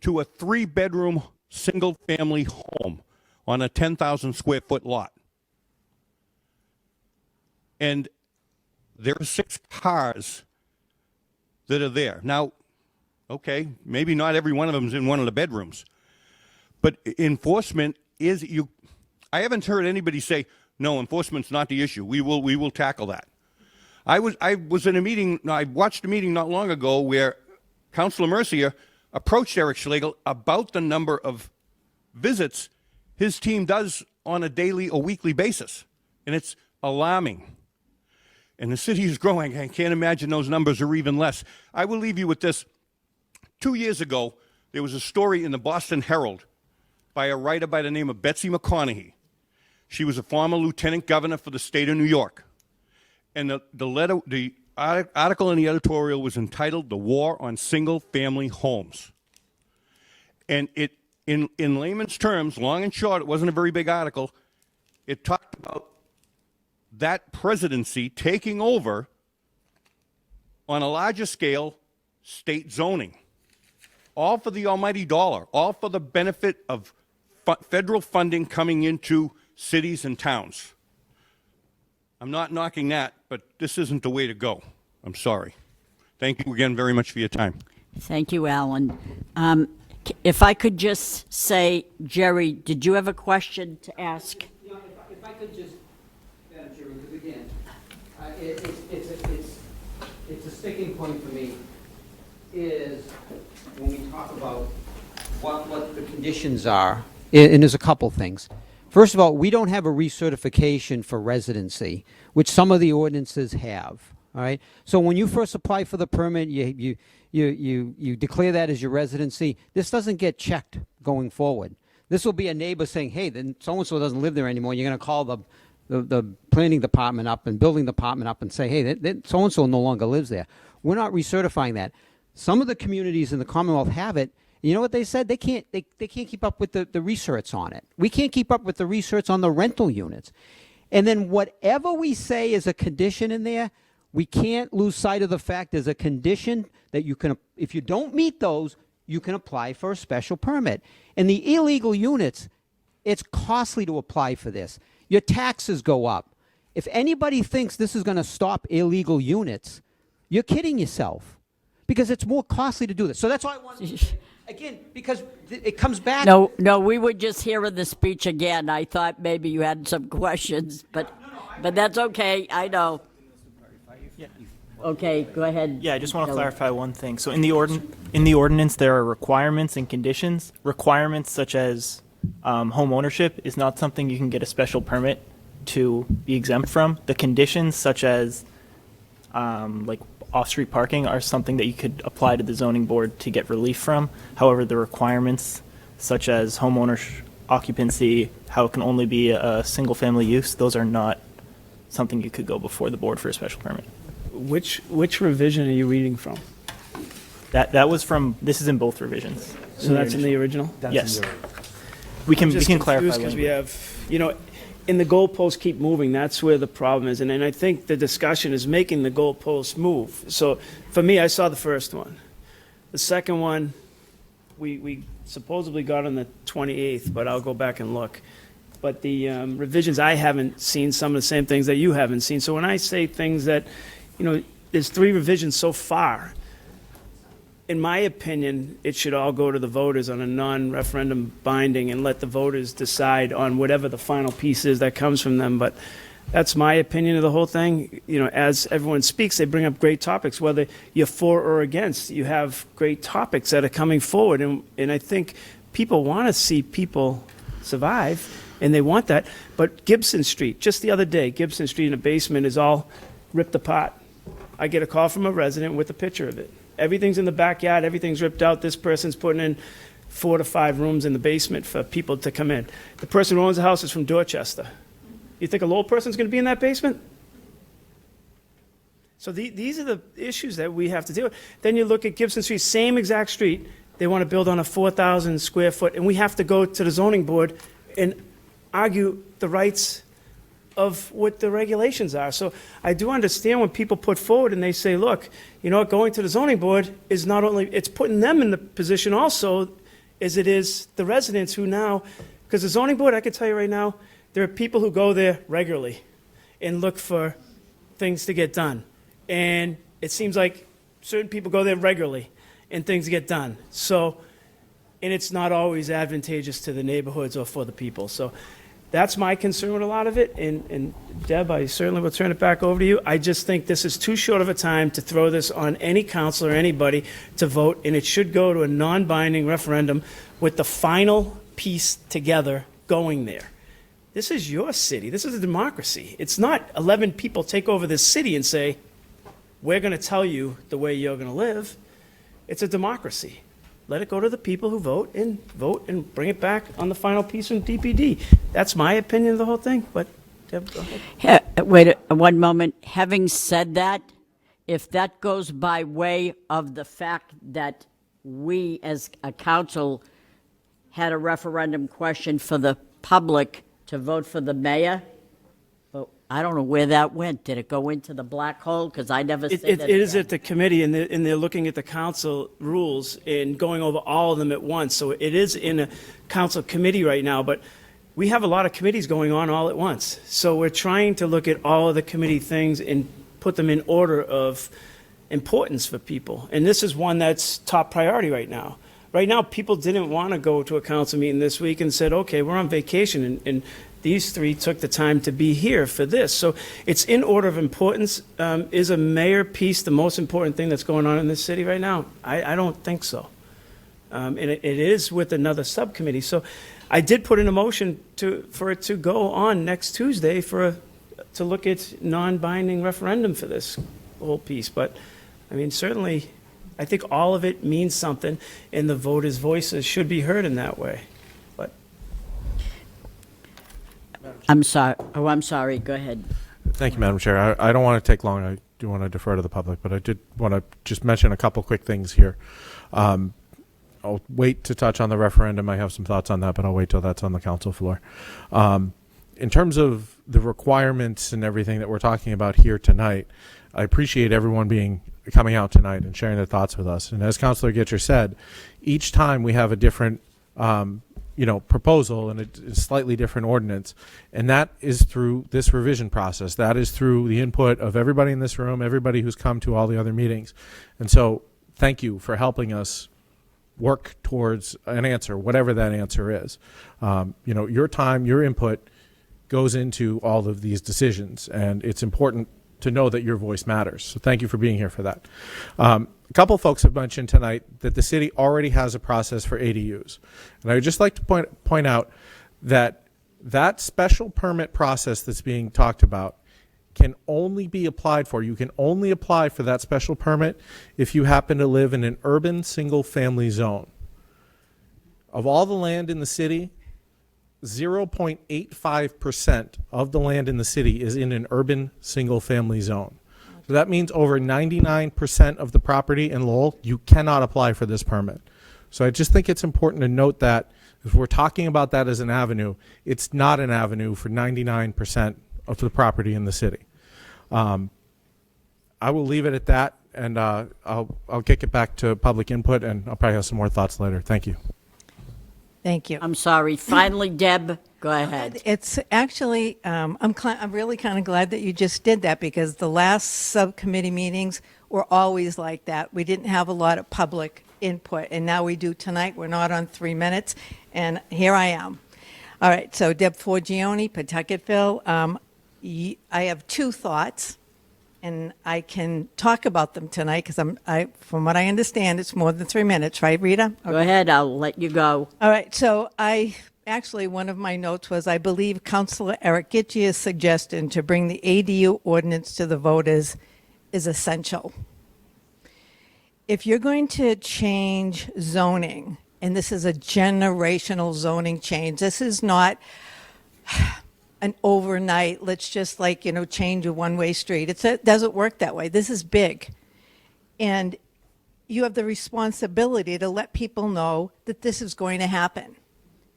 to a 3-bedroom single-family home on a 10,000 square foot lot. And there are 6 cars that are there. Now, okay, maybe not every one of them is in one of the bedrooms, but enforcement is I haven't heard anybody say, no, enforcement's not the issue. We will tackle that. I was in a meeting, I watched a meeting not long ago where Councilor Mercier approached Eric Schlegel about the number of visits his team does on a daily or weekly basis. And it's alarming. And the city is growing. I can't imagine those numbers are even less. I will leave you with this. 2 years ago, there was a story in the Boston Herald by a writer by the name of Betsy McConaughey. She was a former lieutenant governor for the state of New York. And the article in the editorial was entitled "The War on Single-Family Homes." And it, in layman's terms, long and short, it wasn't a very big article. It talked about that presidency taking over on a larger scale state zoning, all for the almighty dollar, all for the benefit of federal funding coming into cities and towns. I'm not knocking that, but this isn't the way to go. I'm sorry. Thank you again very much for your time. Thank you, Alan. If I could just say, Jerry, did you have a question to ask? You know, if I could just, Madam Chairman, because again, it's a sticking point for me, is when we talk about what the conditions are, and there's a couple things. First of all, we don't have a recertification for residency, which some of the ordinances have. All right. So when you first apply for the permit, you declare that as your residency. This doesn't get checked going forward. This will be a neighbor saying, "Hey, then so and so doesn't live there anymore." You're going to call the planning department up and building department up and say, "Hey, so and so no longer lives there." We're not recertifying that. Some of the communities in the Commonwealth have it. You know what they said? They can't keep up with the research on it. We can't keep up with the research on the rental units. And then whatever we say is a condition in there, we can't lose sight of the fact there's a condition that you can, if you don't meet those, you can apply for a special permit. And the illegal units, it's costly to apply for this. Your taxes go up. If anybody thinks this is going to stop illegal units, you're kidding yourself, because it's more costly to do this. So that's why I want to, again, because it comes back. No, we were just hearing the speech again. I thought maybe you had some questions, but that's okay. I know. Okay, go ahead. Yeah, I just want to Dylan. clarify one thing. So in the ordinance, there are requirements and conditions. Requirements such as home ownership is not something you can get a special permit to be exempt from. The conditions such as like off-street parking are something that you could apply to the zoning board to get relief from. However, the requirements such as homeowner occupancy, how it can only be a single-family use, those are not something you could go before the board for a special permit. Which revision are you reading from? That was from, this is in both revisions. So that's in the original? Yes. We can clarify. Because we have, in the goalposts keep moving, that's where the problem is. And I think the discussion is making the goalposts move. So for me, I saw the first one. The second one, we supposedly got on the 28th, but I'll go back and look. But the revisions, I haven't seen some of the same things that you haven't seen. So when I say things that, there's 3 revisions so far, in my opinion, it should all go to the voters on a non-referendum binding and let the voters decide on whatever the final piece is that comes from them. But that's my opinion of the whole thing. As everyone speaks, they bring up great topics, whether you're for or against. You have great topics that are coming forward. And I think people want to see people survive, and they want that. But Gibson Street, just the other day, Gibson Street in the basement is all ripped apart. I get a call from a resident with a picture of it. Everything's in the backyard, everything's ripped out. This person's putting in 4 to 5 rooms in the basement for people to come in. The person who owns the house is from Dorchester. You think a Lowell person's going to be in that basement? So these are the issues that we have to deal with. Then you look at Gibson Street, same exact street. They want to build on a 4,000 square foot, and we have to go to the zoning board and argue the rights of what the regulations are. So I do understand when people put forward and they say, look, you know what, going to the zoning board is not only, it's putting them in the position also as it is the residents who now, because the zoning board, I can tell you right now, there are people who go there regularly and look for things to get done. And it seems like certain people go there regularly and things get done. So, and it's not always advantageous to the neighborhoods or for the people. So that's my concern with a lot of it. And Deb, I certainly will turn it back over to you. I just think this is too short of a time to throw this on any council or anybody to vote, and it should go to a non-binding referendum with the final piece together going there. This is your city. This is a democracy. It's not 11 people take over this city and say, we're going to tell you the way you're going to live. It's a democracy. Let it go to the people who vote and bring it back on the final piece from DPD. That's my opinion of the whole thing, but Deb, go ahead. Wait one moment. Having said that, if that goes by way of the fact that we as a council had a referendum question for the public to vote for the mayor, well, I don't know where that went. Did it go into the black hole? Because I never said It is at the committee, and they're looking at the council rules and going over all of them at once. So it is in a council committee right now, but we have a lot of committees going on all at once. So we're trying to look at all of the committee things and put them in order of importance for people. And this is one that's top priority right now. Right now, people didn't want to go to a council meeting this week and said, okay, we're on vacation, and these three took the time to be here for this. So it's in order of importance. Is a mayor piece the most important thing that's going on in this city right now? I don't think so. And it is with another subcommittee. So I did put in a motion for it to go on next Tuesday to look at non-binding referendum for this whole piece. But, I mean, certainly, I think all of it means something, and the voters' voices should be heard in that way. But I'm sorry. Oh, I'm sorry. Go ahead. Thank you, Madam Chair. I don't want to take long. I do want to defer to the public, but I did want to just mention a couple quick things here. I'll wait to touch on the referendum. I have some thoughts on that, but I'll wait till that's on the council floor. In terms of the requirements and everything that we're talking about here tonight, I appreciate everyone coming out tonight and sharing their thoughts with us. And as Councilor Gitcher said, each time we have a different proposal and a slightly different ordinance, and that is through this revision process. That is through the input of everybody in this room, everybody who's come to all the other meetings. And so thank you for helping us work towards an answer, whatever that answer is. Your time, your input goes into all of these decisions, and it's important to know that your voice matters. So thank you for being here for that. A couple folks have mentioned tonight that the city already has a process for ADUs. And I would just like to point out that that special permit process that's being talked about can only be applied for. You can only apply for that special permit if you happen to live in an urban single-family zone. Of all the land in the city, 0.85% of the land in the city is in an urban single-family zone. So that means over 99% of the property in Lowell, you cannot apply for this permit. So I just think it's important to note that if we're talking about that as an avenue, it's not an avenue for 99% of the property in the city. I will leave it at that, and I'll kick it back to public input, and I'll probably have some more thoughts later. Thank you. Thank you. I'm sorry. Finally, Deb, go ahead. It's actually, I'm really kind of glad that you just did that, because the last subcommittee meetings were always like that. We didn't have a lot of public input, and now we do tonight. We're not on 3 minutes, and here I am. All right, so Deb Forgione, Pawtucketville. I have 2 thoughts, and I can talk about them tonight because from what I understand, it's more than 3 minutes, right, Rita? Go ahead. I'll let you go. All right. So one of my notes was, I believe Councilor Eric Gitchier's suggestion to bring the ADU ordinance to the voters is essential. If you're going to change zoning, and this is a generational zoning change, this is not an overnight, let's just change a one-way street. It doesn't work that way. This is big. And you have the responsibility to let people know that this is going to happen.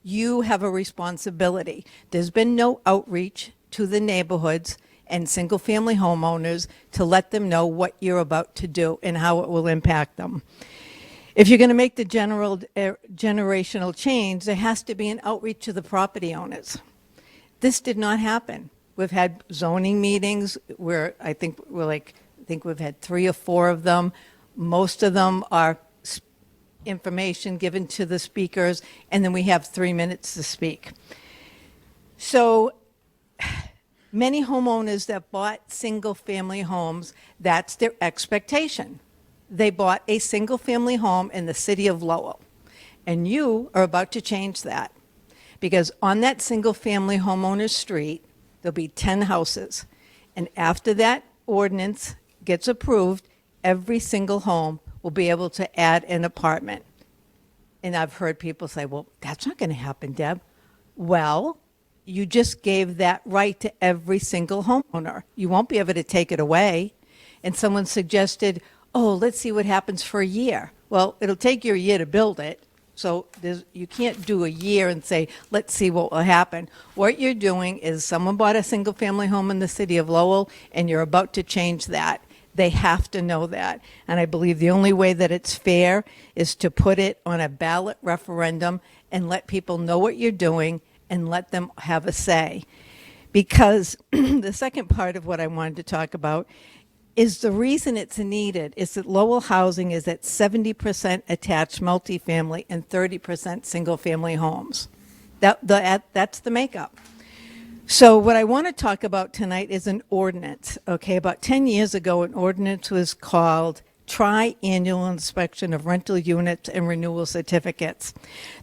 You have a responsibility. There's been no outreach to the neighborhoods and single-family homeowners to let them know what you're about to do and how it will impact them. If you're going to make the generational change, there has to be an outreach to the property owners. This did not happen. We've had zoning meetings where I think we've had 3 or 4 of them. Most of them are information given to the speakers, and then we have 3 minutes to speak. So many homeowners that bought single-family homes, that's their expectation. They bought a single-family home in the city of Lowell, and you are about to change that. Because on that single-family homeowner street, there'll be 10 houses. And after that ordinance gets approved, every single home will be able to add an apartment. And I've heard people say, well, that's not going to happen, Deb. Well, you just gave that right to every single homeowner. You won't be able to take it away. And someone suggested, oh, let's see what happens for a year. Well, it'll take you a year to build it. So you can't do a year and say, let's see what will happen. What you're doing is someone bought a single-family home in the city of Lowell, and you're about to change that. They have to know that. And I believe the only way that it's fair is to put it on a ballot referendum and let people know what you're doing and let them have a say. Because the second part of what I wanted to talk about is the reason it's needed is that Lowell housing is at 70% attached multifamily and 30% single-family homes. That's the makeup. So what I want to talk about tonight is an ordinance. Okay, about 10 years ago, an ordinance was called Tri-Annual Inspection of Rental Units and Renewal Certificates.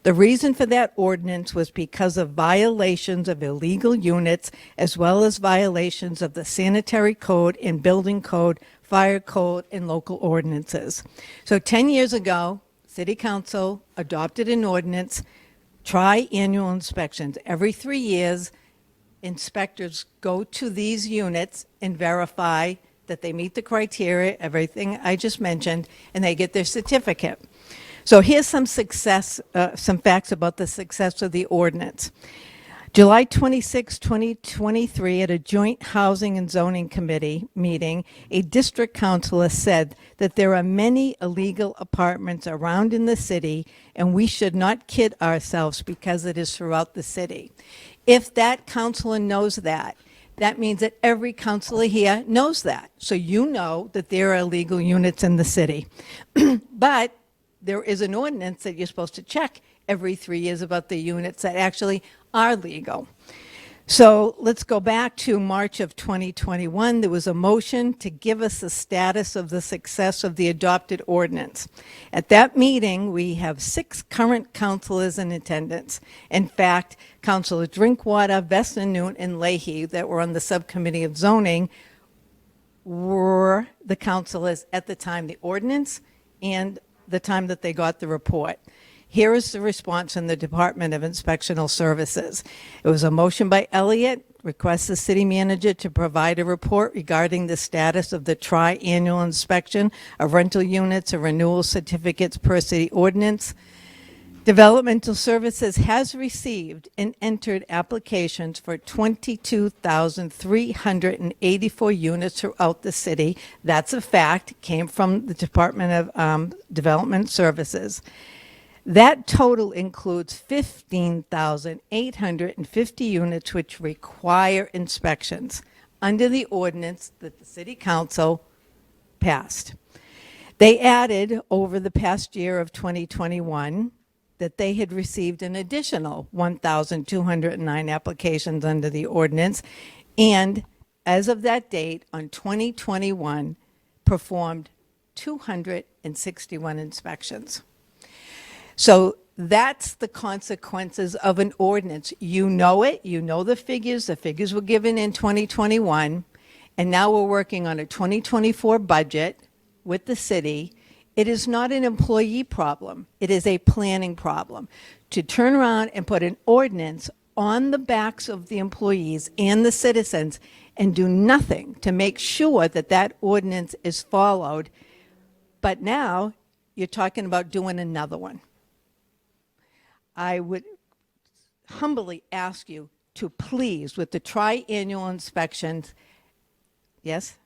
The reason for that ordinance was because of violations of illegal units, as well as violations of the sanitary code and building code, fire code, and local ordinances. So 10 years ago, City Council adopted an ordinance, tri-annual inspections. Every 3 years, inspectors go to these units and verify that they meet the criteria, everything I just mentioned, and they get their certificate. So here's some facts about the success of the ordinance. July 26, 2023, at a joint Housing and Zoning Committee meeting, a district councilor said that there are many illegal apartments around in the city, and we should not kid ourselves because it is throughout the city. If that councilor knows that, that means that every councilor here knows that. So you know that there are illegal units in the city. But there is an ordinance that you're supposed to check every 3 years about the units that actually are legal. So let's go back to March of 2021. There was a motion to give us the status of the success of the adopted ordinance. At that meeting, we have 6 current councilors in attendance. In fact, Councilor Drinkwater, Vesna-Newt, and Leahy that were on the subcommittee of zoning were the councilors at the time the ordinance and the time that they got the report. Here is the response from the Department of Inspectional Services. It was a motion by Elliott, requests the city manager to provide a report regarding the status of the tri-annual inspection of rental units and renewal certificates per city ordinance. Developmental Services has received and entered applications for 22,384 units throughout the city. That's a fact, came from the Department of Development Services. That total includes 15,850 units which require inspections under the ordinance that the City Council passed. They added over the past year of 2021 that they had received an additional 1,209 applications under the ordinance, and as of that date, on 2021, performed 261 inspections. So that's the consequences of an ordinance. You know it, you know the figures were given in 2021, and now we're working on a 2024 budget with the city. It is not an employee problem. It is a planning problem. To turn around and put an ordinance on the backs of the employees and the citizens and do nothing to make sure that that ordinance is followed. But now you're talking about doing another one. I would humbly ask you to please, with the triannual inspections, yes?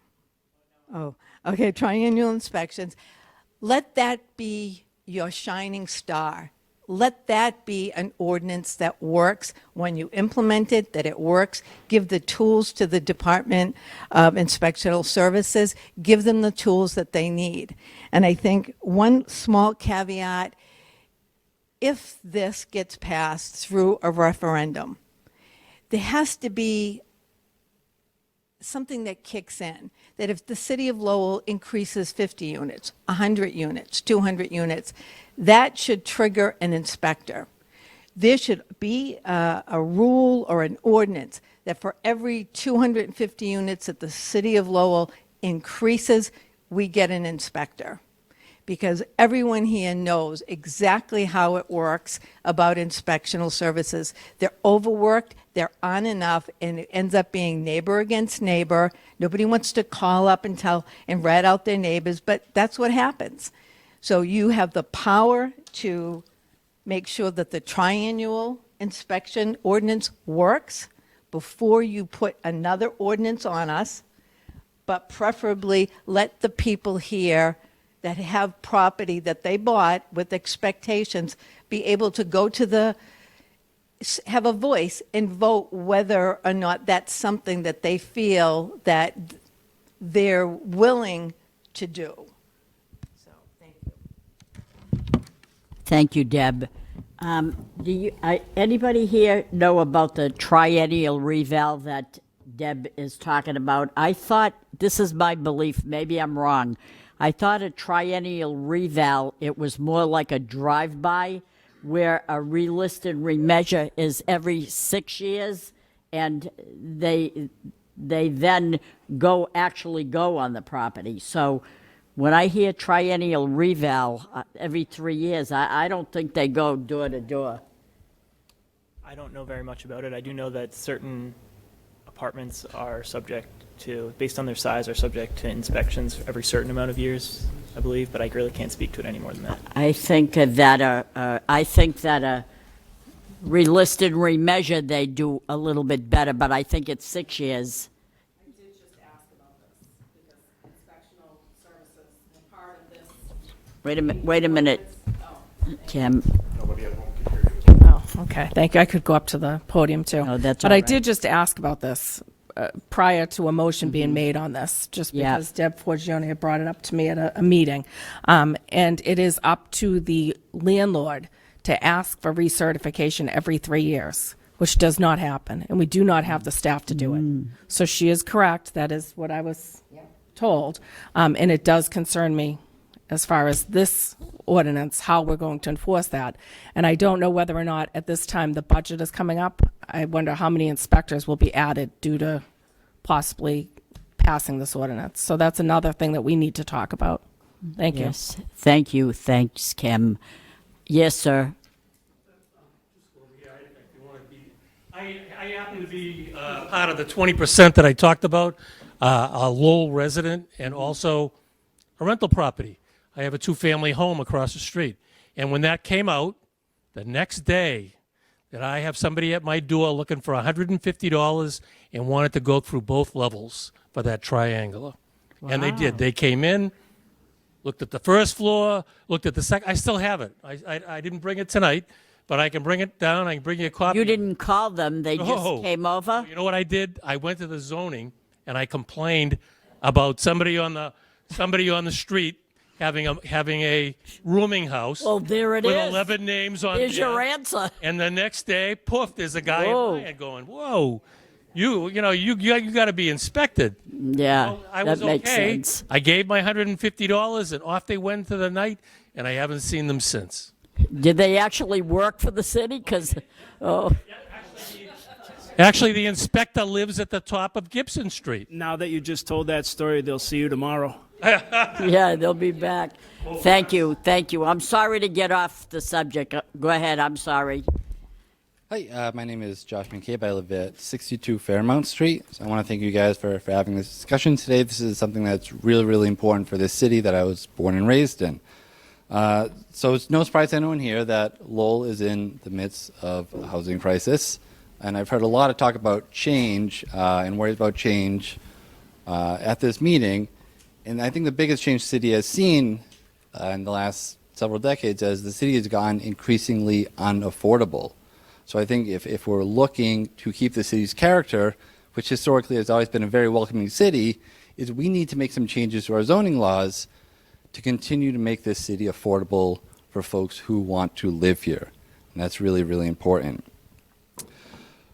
Oh, okay, triannual inspections, let that be your shining star. Let that be an ordinance that works when you implement it, that it works. Give the tools to the Department of Inspectional Services. Give them the tools that they need. And I think one small caveat, if this gets passed through a referendum, there has to be something that kicks in, that if the city of Lowell increases 50 units, 100 units, 200 units, that should trigger an inspector. There should be a rule or an ordinance that for every 250 units that the city of Lowell increases, we get an inspector. Because everyone here knows exactly how it works about inspectional services. They're overworked, they're on enough, and it ends up being neighbor against neighbor. Nobody wants to call up and tell and rat out their neighbors, but that's what happens. So you have the power to make sure that the triannual inspection ordinance works before you put another ordinance on us, but preferably let the people here that have property that they bought with expectations be able to go to have a voice and vote whether or not that's something that they feel that they're willing to do. So, thank you. Thank you, Deb. Anybody here know about the triennial reval that Deb is talking about? I thought, this is my belief, maybe I'm wrong, I thought a triennial reval, it was more like a drive-by where a relist and remeasure is every 6 years, and they then actually go on the property. So when I hear triennial reval every 3 years, I don't think they go door to door. I don't know very much about it. I do know that certain apartments are subject to, based on their size, are subject to inspections every certain amount of years, I believe, but I really can't speak to it any more than that. I think that a relisted remeasure they do a little bit better, but I think it's 6 years. I did just ask about this because inspectional services and part of this. Wait a minute, Kim. Oh, okay. Thank you. I could go up to the podium too. No, that's but all I right. did just ask about this prior to a motion being made on this, just Yeah. because Deb Forgione had brought it up to me at a meeting. And it is up to the landlord to ask for recertification every 3 years, which does not happen. And we do not have the staff to do it. So she is correct. That is what I was told. And it does concern me as far as this ordinance, how we're going to enforce that. And I don't know whether or not at this time the budget is coming up. I wonder how many inspectors will be added due to possibly passing this ordinance. So that's another thing that we need to talk about. Thank you. Yes, thank you. Thanks, Kim. Yes, sir. I happen to be part of the 20% that I talked about, a Lowell resident and also a rental property. I have a two-family home across the street. And when that came out, the next day that I have somebody at my door looking for $150 and wanted to go through both levels for that triangular. Wow. And they did. They came in, looked at the first floor, looked at the second. I still have it. I didn't bring it tonight, but I can bring it down. I can bring you a copy. You didn't call them. They just came over? You know what I did? I went to the zoning and I complained about somebody on the street having a rooming house. Well, there it with is. 11 names on There's there. your answer. And the next day, poof, there's a guy Whoa. in my head going, whoa, you got to be inspected. Yeah, Well, I was that makes okay. sense. I gave my $150 and off they went to the night, and I haven't seen them since. Did they actually work for the city? Because, oh, Actually, the inspector lives at the top of Gibson Street. Now that you just told that story, they'll see you tomorrow. Yeah, they'll be back. Thank you, thank you. I'm sorry to get off the subject. Go ahead, I'm sorry. Hi, my name is Josh McCabe. I live at 62 Fairmount Street. So I want to thank you guys for having this discussion today. This is something that's really, really important for this city that I was born and raised in. So it's no surprise to anyone here that Lowell is in the midst of a housing crisis. And I've heard a lot of talk about change and worries about change at this meeting. And I think the biggest change the city has seen in the last several decades as the city has gone increasingly unaffordable. So I think if we're looking to keep the city's character, which historically has always been a very welcoming city, is we need to make some changes to our zoning laws to continue to make this city affordable for folks who want to live here. And that's really, really important.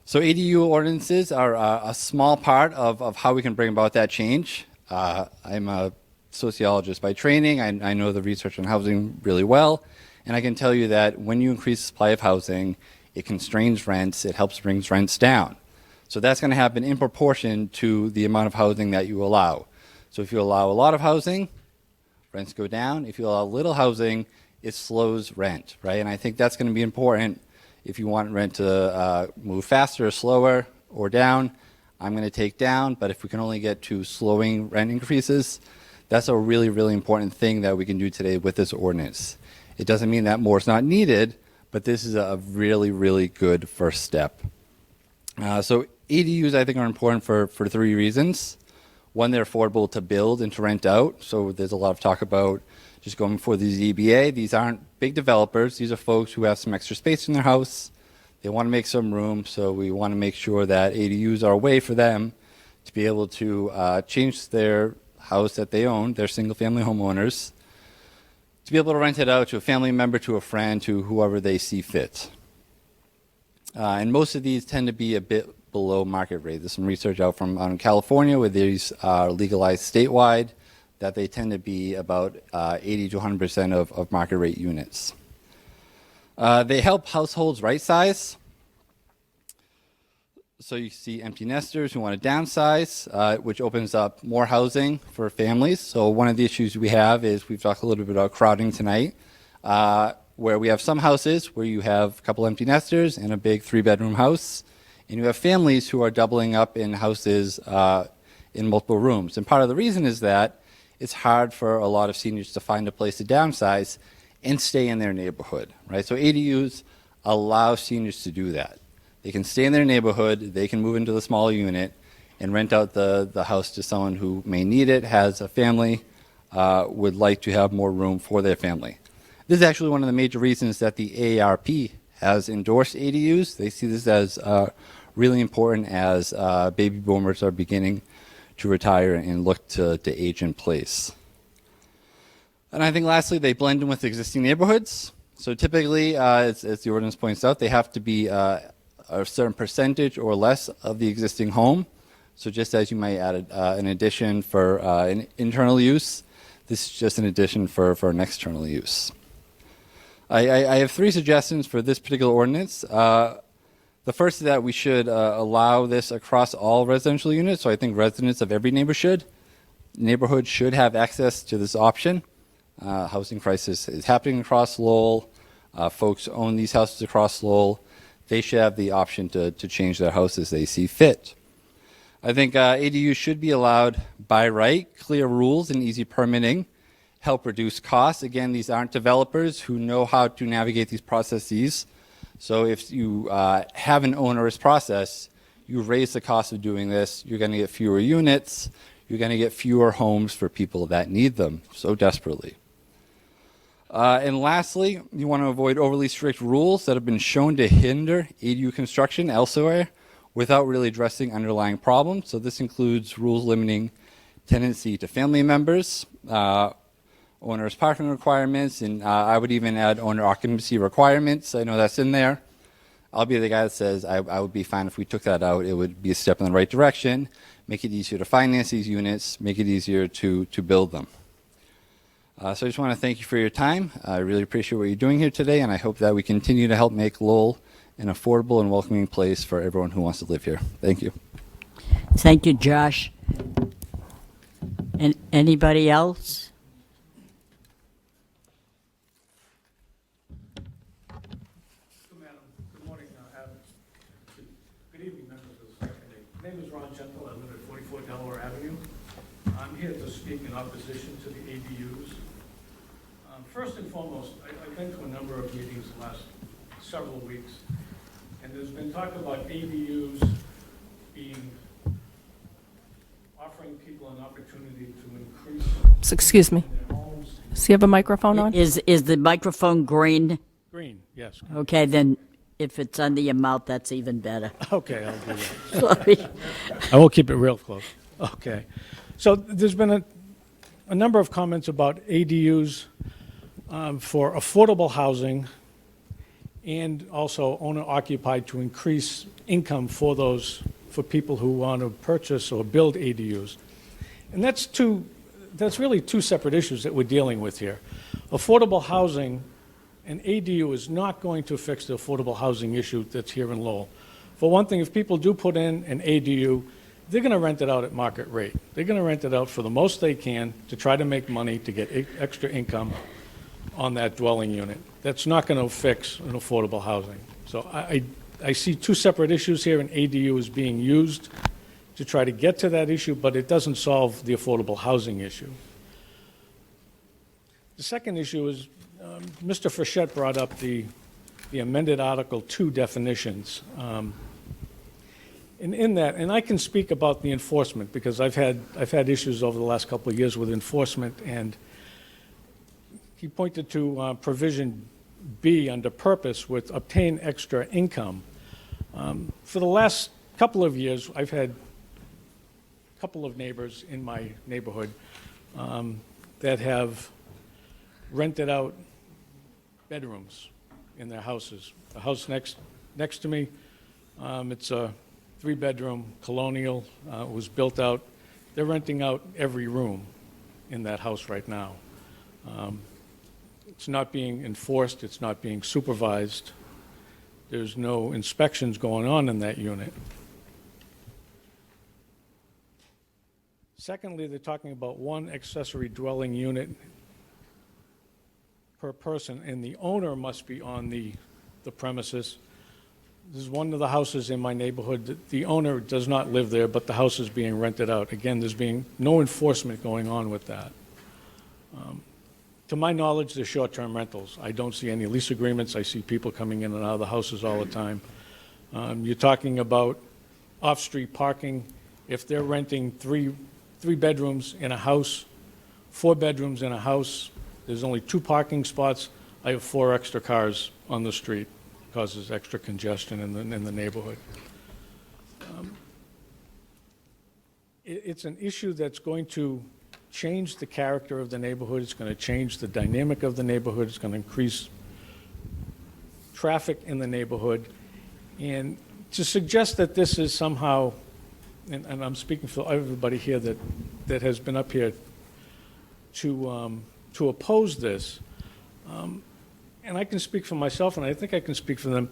So ADU ordinances are a small part of how we can bring about that change. I'm a sociologist by training. I know the research on housing really well. And I can tell you that when you increase the supply of housing, it constrains rents, it helps bring rents down. So that's going to happen in proportion to the amount of housing that you allow. So if you allow a lot of housing, rents go down. If you allow little housing, it slows rent, right? And I think that's going to be important if you want rent to move faster or slower or down. I'm going to take down, but if we can only get to slowing rent increases, that's a really, really important thing that we can do today with this ordinance. It doesn't mean that more is not needed, but this is a really, really good first step. So ADUs, I think, are important for three reasons. One, they're affordable to build and to rent out. So there's a lot of talk about just going for the ZBA. These aren't big developers. These are folks who have some extra space in their house. They want to make some room, so we want to make sure that ADUs are a way for them to be able to change their house that they own, their single-family homeowners, to be able to rent it out to a family member, to a friend, to whoever they see fit. And most of these tend to be a bit below market rate. There's some research out in California where these are legalized statewide that they tend to be about 80 to 100% of market rate units. They help households right size. So you see empty nesters who want to downsize, which opens up more housing for families. So one of the issues we have is we've talked a little bit about crowding tonight, where we have some houses where you have a couple empty nesters and a big 3-bedroom house, and you have families who are doubling up in houses in multiple rooms. And part of the reason is that it's hard for a lot of seniors to find a place to downsize and stay in their neighborhood, right? So ADUs allow seniors to do that. They can stay in their neighborhood, they can move into the smaller unit and rent out the house to someone who may need it, has a family, would like to have more room for their family. This is actually one of the major reasons that the AARP has endorsed ADUs. They see this as really important as baby boomers are beginning to retire and look to age in place. And I think lastly, they blend in with existing neighborhoods. So typically, as the ordinance points out, they have to be a certain percentage or less of the existing home. So just as you might add an addition for an internal use, this is just an addition for an external use. I have three suggestions for this particular ordinance. The first is that we should allow this across all residential units. So I think residents of every neighborhood should have access to this option. Housing crisis is happening across Lowell. Folks own these houses across Lowell. They should have the option to change their house as they see fit. I think ADUs should be allowed by right. Clear rules and easy permitting help reduce costs. Again, these aren't developers who know how to navigate these processes. So if you have an onerous process, you raise the cost of doing this, you're going to get fewer units, you're going to get fewer homes for people that need them so desperately. And lastly, you want to avoid overly strict rules that have been shown to hinder ADU construction elsewhere without really addressing underlying problems. So this includes rules limiting tenancy to family members, owner's parking requirements, and I would even add owner occupancy requirements. I know that's in there. I'll be the guy that says I would be fine if we took that out. It would be a step in the right direction, make it easier to finance these units, make it easier to build them. So I just want to thank you for your time. I really appreciate what you're doing here today, and I hope that we continue to help make Lowell an affordable and welcoming place for everyone who wants to live here. Thank you. Thank you, Josh. And anybody else? Good morning, good evening, members of the subcommittee. My name is Ron Gentle. I live at 44 Delaware Avenue. I'm here to speak in opposition to the ADUs. First and foremost, I've been to a number of meetings the last several weeks, and there's been talk about ADUs offering people an opportunity to increase So, excuse me. their homes. Does he have a microphone on? Is the microphone green? Green, yes. Okay, then if it's under your mouth, that's even better. Okay, I'll do that. Sorry. I will keep it real close. Okay. So there's been a number of comments about ADUs for affordable housing and also owner-occupied to increase income for people who want to purchase or build ADUs. And that's really two separate issues that we're dealing with here. Affordable housing, an ADU is not going to fix the affordable housing issue that's here in Lowell. For one thing, if people do put in an ADU, they're going to rent it out at market rate. They're going to rent it out for the most they can to try to make money to get extra income on that dwelling unit. That's not going to fix an affordable housing. So I see two separate issues here. An ADU is being used to try to get to that issue, but it doesn't solve the affordable housing issue. The second issue is Mr. Frechette brought up the amended Article 2 definitions. And in that, and I can speak about the enforcement because I've had issues over the last couple of years with enforcement, and he pointed to provision B under purpose with obtain extra income. For the last couple of years, I've had a couple of neighbors in my neighborhood that have rented out bedrooms in their houses. The house next to me, it's a 3-bedroom colonial, was built out. They're renting out every room in that house right now. It's not being enforced, it's not being supervised. There's no inspections going on in that unit. Secondly, they're talking about one accessory dwelling unit per person, and the owner must be on the premises. This is one of the houses in my neighborhood that the owner does not live there, but the house is being rented out. Again, there's being no enforcement going on with that. To my knowledge, they're short-term rentals. I don't see any lease agreements. I see people coming in and out of the houses all the time. You're talking about off-street parking. If they're renting three bedrooms in a house, 4 bedrooms in a house, there's only 2 parking spots. I have 4 extra cars on the street. Causes extra congestion in the neighborhood. It's an issue that's going to change the character of the neighborhood. It's going to change the dynamic of the neighborhood. It's going to increase traffic in the neighborhood. And to suggest that this is somehow, and I'm speaking for everybody here that has been up here to oppose this, and I can speak for myself, and I think I can speak for them.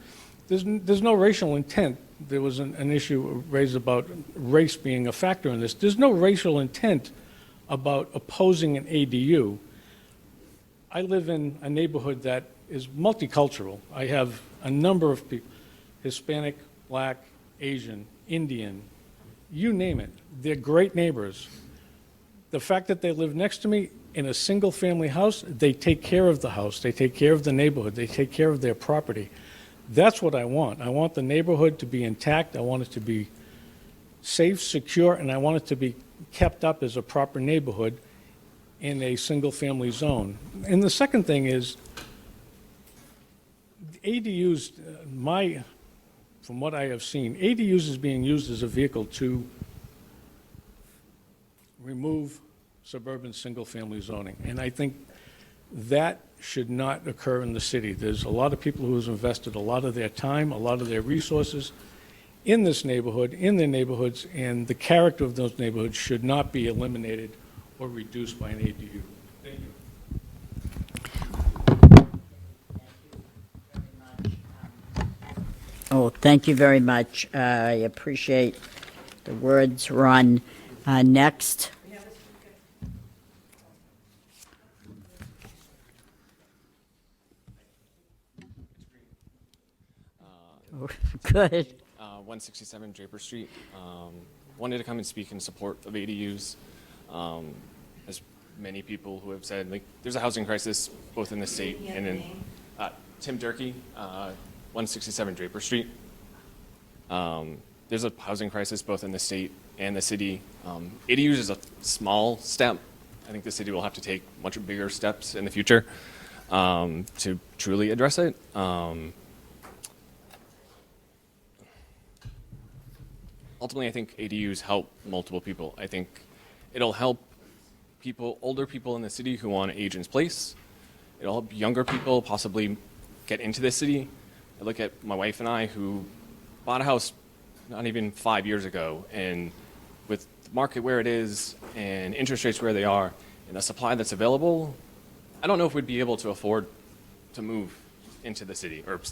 There's no racial intent. There was an issue raised about race being a factor in this. There's no racial intent about opposing an ADU. I live in a neighborhood that is multicultural. I have a number of people, Hispanic, Black, Asian, Indian, you name it. They're great neighbors. The fact that they live next to me in a single-family house, they take care of the house, they take care of the neighborhood, they take care of their property. That's what I want. I want the neighborhood to be intact, I want it to be safe, secure, and I want it to be kept up as a proper neighborhood in a single-family zone. And the second thing is, ADUs, from what I have seen, ADUs is being used as a vehicle to remove suburban single-family zoning. And I think that should not occur in the city. There's a lot of people who have invested a lot of their time, a lot of their resources in this neighborhood, in their neighborhoods, and the character of those neighborhoods should not be eliminated or reduced by an ADU. Thank you. Thank you very much. I appreciate the words, Ron. Next. Good. 167 Draper Street. Wanted to come and speak in support of ADUs. As many people who have said, like, there's a housing crisis both in the state and in Tim Durkee, 167 Draper Street. There's a housing crisis both in the state and the city. ADUs is a small step. I think the city will have to take much bigger steps in the future to truly address it. Ultimately, I think ADUs help multiple people. I think it'll help people, older people in the city who want to age in place. It'll help younger people possibly get into the city. I look at my wife and I, who bought a house not even 5 years ago, and with the market where it is and interest rates where they are and the supply that's available, I don't know if we'd be able to afford to move into the city, or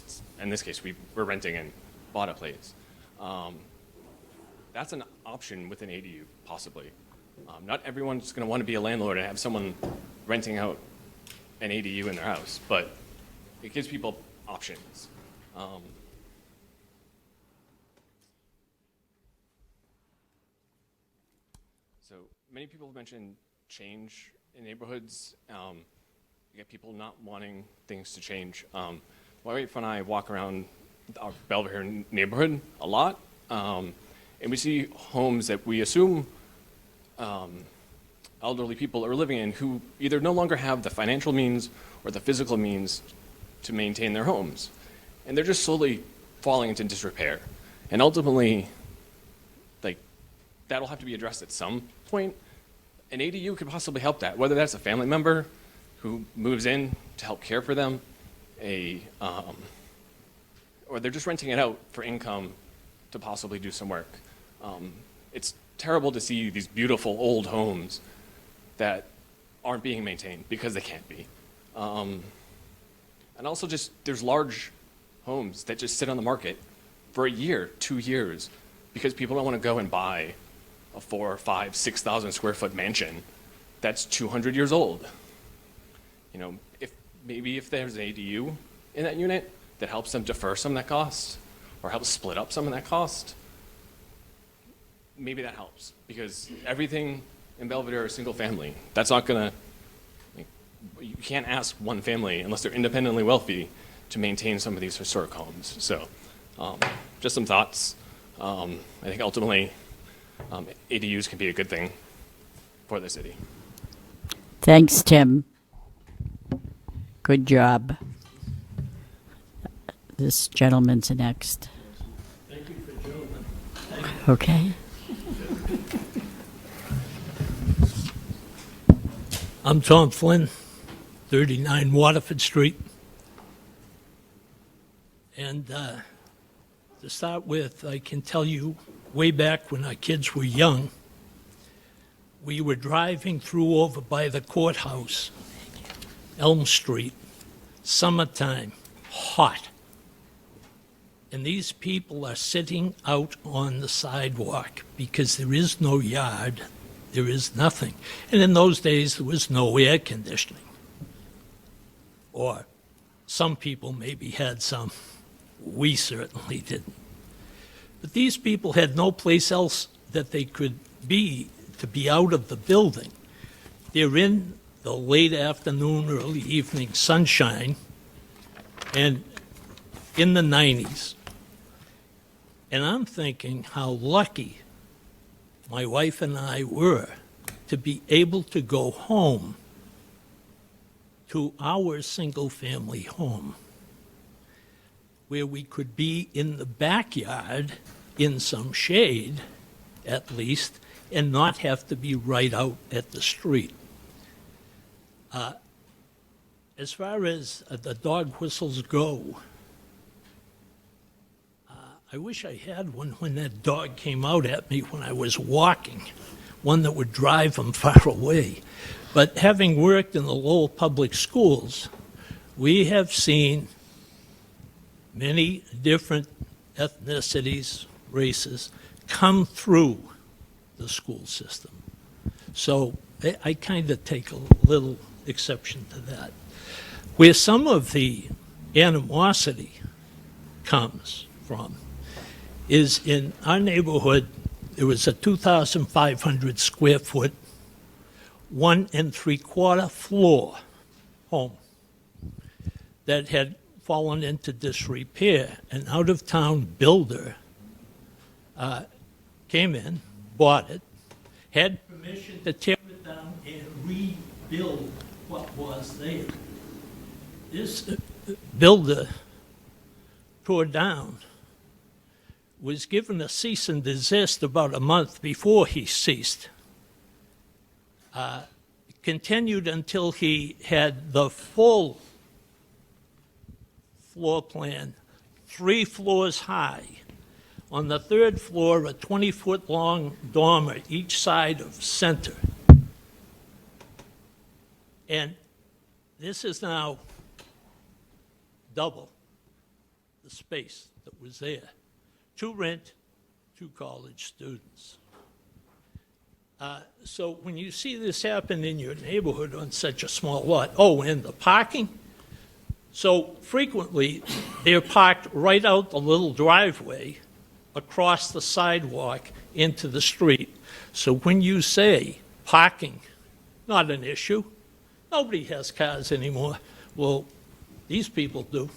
in this case, we're renting and bought a place. That's an option with an ADU, possibly. Not everyone's going to want to be a landlord and have someone renting out an ADU in their house, but it gives people options. So many people have mentioned change in neighborhoods. You get people not wanting things to change. My wife and I walk around our Belvedere neighborhood a lot. And we see homes that we assume elderly people are living in who either no longer have the financial means or the physical means to maintain their homes. And they're just slowly falling into disrepair. And ultimately, like, that'll have to be addressed at some point. An ADU could possibly help that, whether that's a family member who moves in to help care for them, or they're just renting it out for income to possibly do some work. It's terrible to see these beautiful old homes that aren't being maintained because they can't be. And also just, there's large homes that just sit on the market for a year, 2 years, because people don't want to go and buy a 4,000, 5,000, 6,000 square foot mansion that's 200 years old. You know, if there's an ADU in that unit that helps them defer some of that cost or helps split up some of that cost, maybe that helps, because everything in Belvedere is single family. That's not gonna, you can't ask one family, unless they're independently wealthy, to maintain some of these historic homes. So just some thoughts. I think ultimately ADUs can be a good thing for the city. Thanks, Tim. Good job. This gentleman's next. Thank you for gentlemen. Okay. I'm Tom Flynn, 39 Waterford Street. And to start with, I can tell you, way back when our kids were young, we were driving through over by the courthouse, Elm Street, summertime, hot. And these people are sitting out on the sidewalk because there is no yard, there is nothing. And in those days, there was no air conditioning. Or some people maybe had some. We certainly didn't. But these people had no place else that they could be to be out of the building. They're in the late afternoon, early evening sunshine, and in the 90s. And I'm thinking how lucky my wife and I were to be able to go home to our single-family home, where we could be in the backyard in some shade, at least, and not have to be right out at the street. As far as the dog whistles go, I wish I had one when that dog came out at me when I was walking, one that would drive him far away. But having worked in the Lowell Public Schools, we have seen many different ethnicities, races, come through the school system. So I kind of take a little exception to that. Where some of the animosity comes from is in our neighborhood, there was a 2,500 square foot, 1 3/4 floor home that had fallen into disrepair. An out-of-town builder came in, bought it, had permission to tear it down and rebuild what was there. This builder tore down, was given a cease and desist about a month before he ceased. Continued until he had the full floor plan, 3 floors high. On the 3rd floor, a 20-foot-long dormer each side of center. And this is now double the space that was there. To rent to college students. So when you see this happen in your neighborhood on such a small lot, oh, and the parking. So frequently, they're parked right out the little driveway across the sidewalk into the street. So when you say parking, not an issue, nobody has cars anymore. Well, these people do.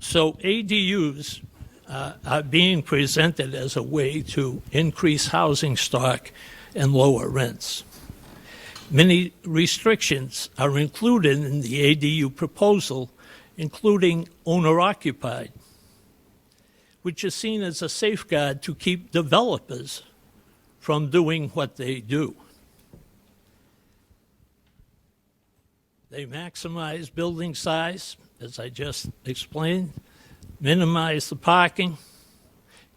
So ADUs are being presented as a way to increase housing stock and lower rents. Many restrictions are included in the ADU proposal, including owner-occupied, which is seen as a safeguard to keep developers from doing what they do. They maximize building size, as I just explained, minimize the parking,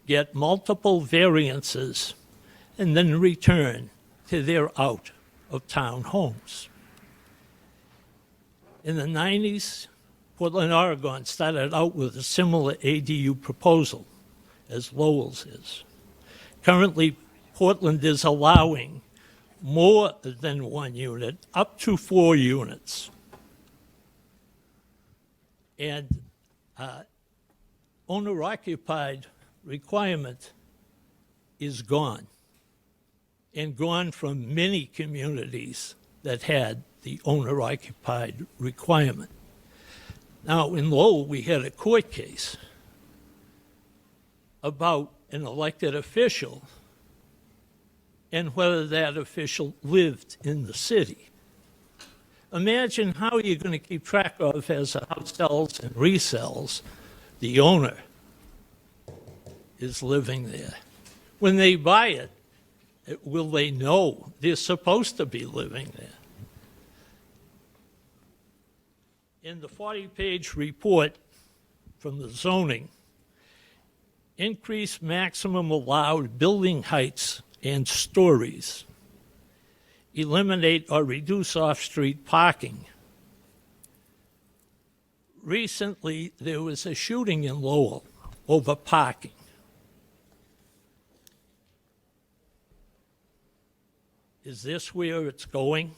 get multiple variances, and then return to their out-of-town homes. In the 90s, Portland, Oregon started out with a similar ADU proposal as Lowell's is. Currently, Portland is allowing more than 1 unit, up to 4 units. And owner-occupied requirement is gone, and gone from many communities that had the owner-occupied requirement. Now, in Lowell, we had a court case about an elected official and whether that official lived in the city. Imagine how you're going to keep track of, as a house sells and resells, the owner is living there. When they buy it, will they know they're supposed to be living there? In the 40-page report from the zoning, increase maximum allowed building heights and stories, eliminate or reduce off-street parking. Recently, there was a shooting in Lowell over parking. Is this where it's going?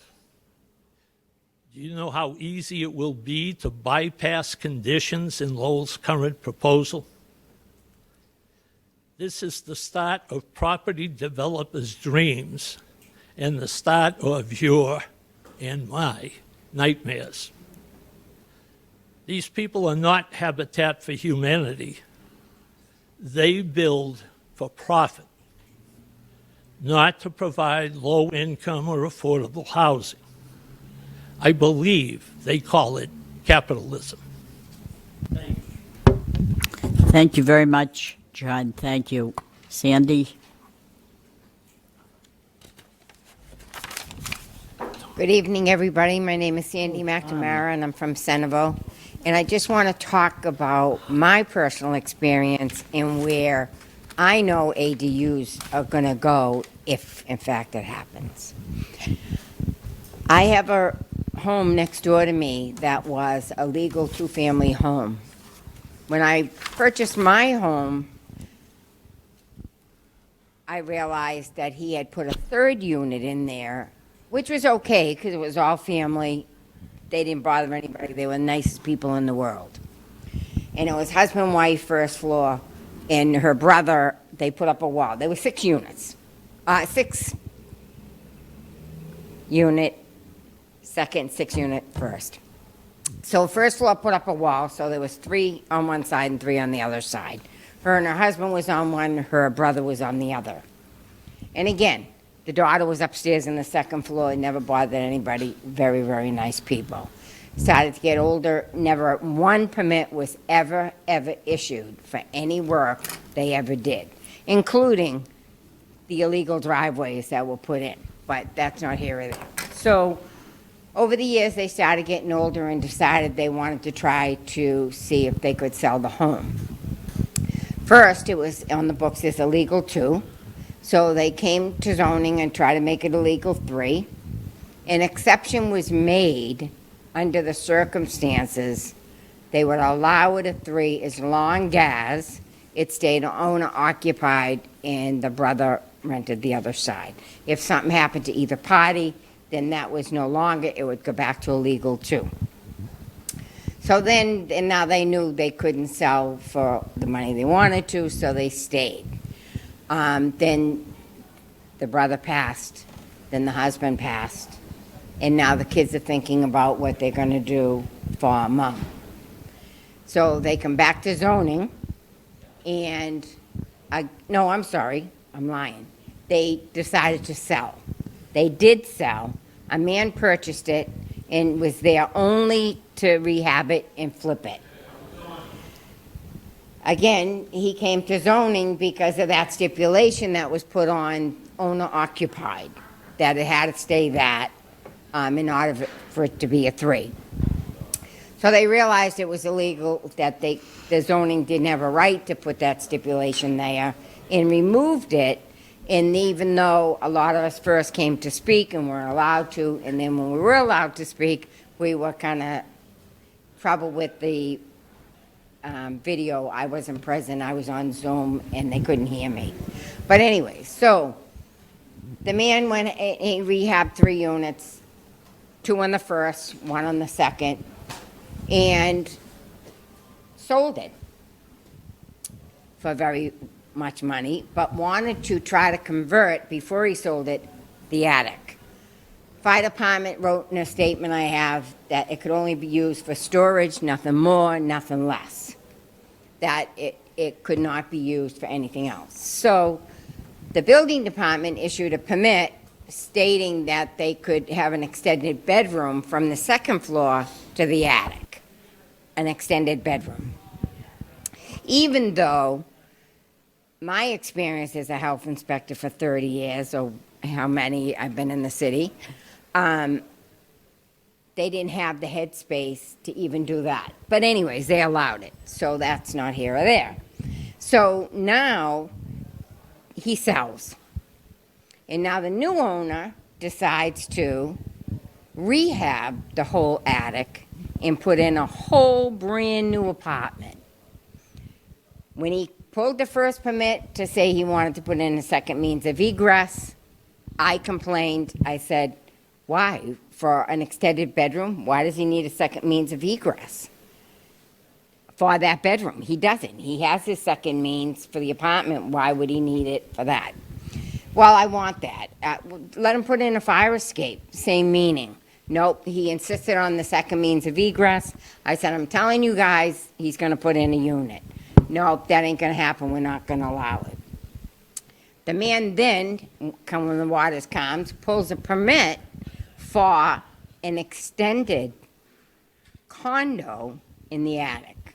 Do you know how easy it will be to bypass conditions in Lowell's current proposal? This is the start of property developers' dreams and the start of your and my nightmares. These people are not Habitat for Humanity. They build for profit, not to provide low-income or affordable housing. I believe they call it capitalism. Thank you. Thank you very much, John. Thank you. Sandy? Good evening, everybody. My name is Sandy McNamara, and I'm from Centerville. And I just want to talk about my personal experience and where I know ADUs are going to go if, in fact, it happens. I have a home next door to me that was a legal two-family home. When I purchased my home, I realized that he had put a third unit in there, which was okay because it was all family. They didn't bother anybody. They were the nicest people in the world. And it was husband and wife, first floor, and her brother, they put up a wall. There were 6 units. 6 unit, second, 6 unit first. So first floor put up a wall, so there was 3 on one side and 3 on the other side. Her and her husband was on one, her brother was on the other. And again, the daughter was upstairs in the second floor, never bothered anybody, very, very nice people. Started to get older, never one permit was ever issued for any work they ever did, including the illegal driveways that were put in, but that's not here or there. So over the years, they started getting older and decided they wanted to try to see if they could sell the home. First, it was on the books as illegal 2, so they came to zoning and tried to make it illegal 3. An exception was made under the circumstances. They would allow it at 3 as long as it stayed owner occupied and the brother rented the other side. If something happened to either party, then that was no longer, it would go back to illegal 2. So then, and now they knew they couldn't sell for the money they wanted to, so they stayed. Then the brother passed, then the husband passed, and now the kids are thinking about what they're going to do for mom. So they come back to zoning, and, no, I'm sorry, I'm lying. They decided to sell. They did sell. A man purchased it and was there only to rehab it and flip it. Again, he came to zoning because of that stipulation that was put on owner occupied, that it had to stay that in order for it to be a 3. So they realized it was illegal, that the zoning didn't have a right to put that stipulation there, and removed it. And even though a lot of us first came to speak and weren't allowed to, and then when we were allowed to speak, we were kind of trouble with the video. I wasn't present, I was on Zoom, and they couldn't hear me. But anyway, so the man went, he rehabbed 3 units, 2 on the first, 1 on the second, and sold it for very much money, but wanted to try to convert, before he sold it, the attic. Fire department wrote in a statement I have that it could only be used for storage, nothing more, nothing less. That it could not be used for anything else. So the building department issued a permit stating that they could have an extended bedroom from the second floor to the attic, an extended bedroom. Even though my experience as a health inspector for 30 years, or how many I've been in the city, they didn't have the headspace to even do that. But anyways, they allowed it, so that's not here or there. So now he sells. And now the new owner decides to rehab the whole attic and put in a whole brand new apartment. When he pulled the first permit to say he wanted to put in a second means of egress, I complained. I said, why? For an extended bedroom? Why does he need a second means of egress for that bedroom? He doesn't. He has his second means for the apartment. Why would he need it for that? Well, I want that. Let him put in a fire escape. Same meaning. Nope, he insisted on the second means of egress. I said, I'm telling you guys, he's going to put in a unit. Nope, that ain't going to happen. We're not going to allow it. The man then, when the waters comes, pulls a permit for an extended condo in the attic.